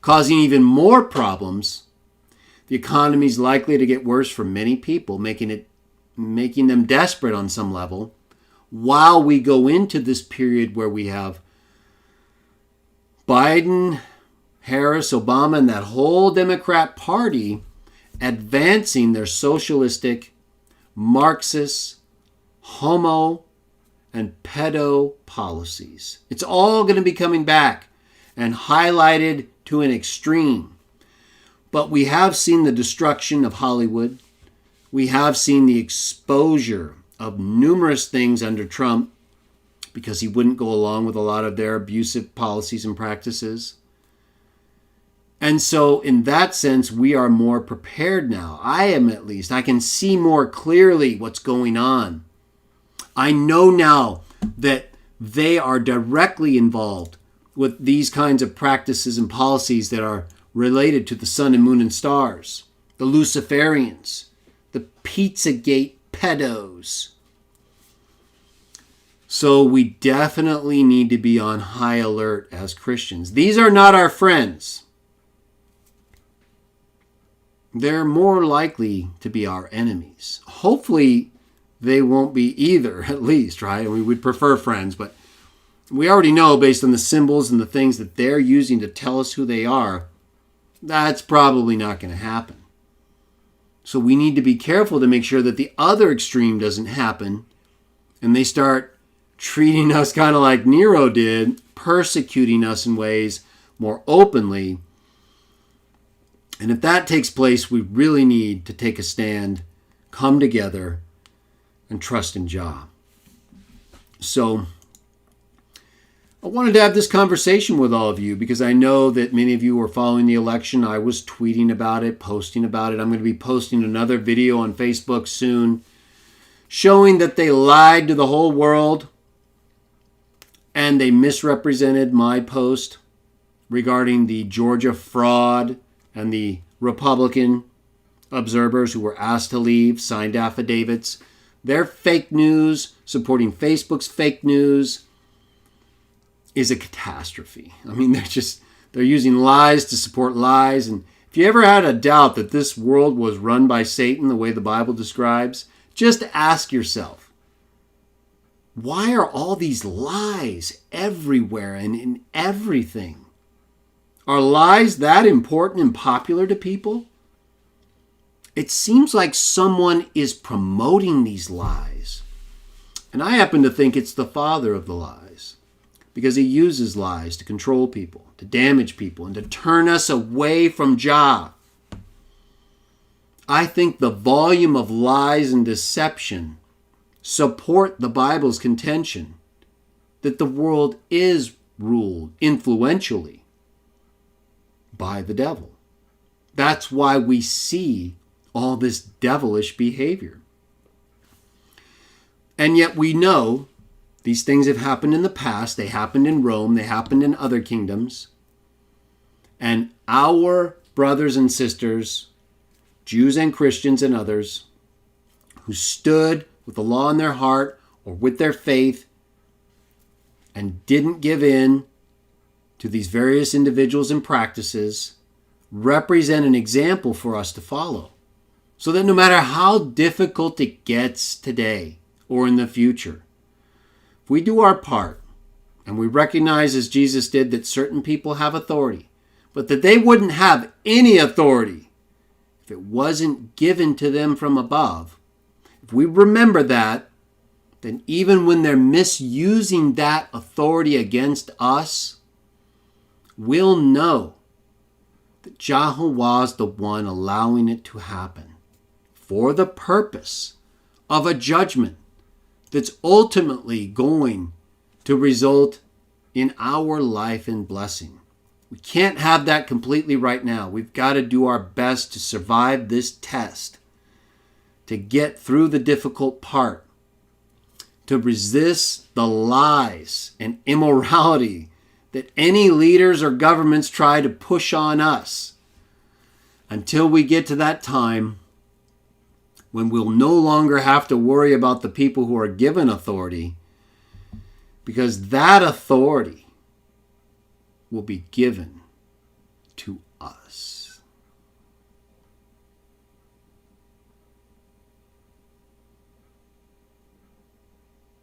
causing even more problems. The economy is likely to get worse for many people, making them desperate on some level, while we go into this period where we have Biden, Harris, Obama, and that whole Democrat Party advancing their socialistic, Marxist, homo, and pedo policies. It's all going to be coming back and highlighted to an extreme. But we have seen the destruction of Hollywood. We have seen the exposure of numerous things under Trump because he wouldn't go along with a lot of their abusive policies and practices. And so in that sense, we are more prepared now. I am, at least. I can see more clearly what's going on. I know now that they are directly involved with these kinds of practices and policies that are related to the sun and moon and stars, the Luciferians, the Pizzagate pedos. So we definitely need to be on high alert as Christians. These are not our friends. They're more likely to be our enemies. Hopefully they won't be either, at least, right? We would prefer friends, but we already know based on the symbols and the things that they're using to tell us who they are, that's probably not going to happen. So we need to be careful to make sure that the other extreme doesn't happen and they start treating us kind of like Nero did, persecuting us in ways more openly. And if that takes place, we really need to take a stand, come together, and trust in Jah. So I wanted to have this conversation with all of you because I know that many of you were following the election. I was tweeting about it, posting about it. I'm going to be posting another video on Facebook soon showing that they lied to the whole world and they misrepresented my post regarding the Georgia fraud and the Republican observers who were asked to leave, signed affidavits. Their fake news, supporting Facebook's fake news, is a catastrophe. I mean, they're using lies to support lies. And If you ever had a doubt that this world was run by Satan the way the Bible describes, just ask yourself, why are all these lies everywhere and in everything? Are lies that important and popular to people? It seems like someone is promoting these lies. And I happen to think it's the father of the lies, because he uses lies to control people, to damage people, and to turn us away from Jah. I think the volume of lies and deception support the Bible's contention that the world is ruled influentially by the devil. That's why we see all this devilish behavior. And yet we know these things have happened in the past. They happened in Rome. They happened in other kingdoms. And our brothers and sisters, Jews and Christians and others, who stood with the law in their heart or with their faith and didn't give in to these various individuals and practices, represent an example for us to follow. So that no matter how difficult it gets today or in the future, if we do our part and we recognize, as Jesus did, that certain people have authority, but that they wouldn't have any authority if it wasn't given to them from above, if we remember that, then even when they're misusing that authority against us, we'll know that Jehovah is the one allowing it to happen for the purpose of a judgment that's ultimately going to result in our life and blessing. We can't have that completely right now. We've got to do our best to survive this test, to get through the difficult part, to resist the lies and immorality that any leaders or governments try to push on us, until we get to that time when we'll no longer have to worry about the people who are given authority, because that authority will be given to us.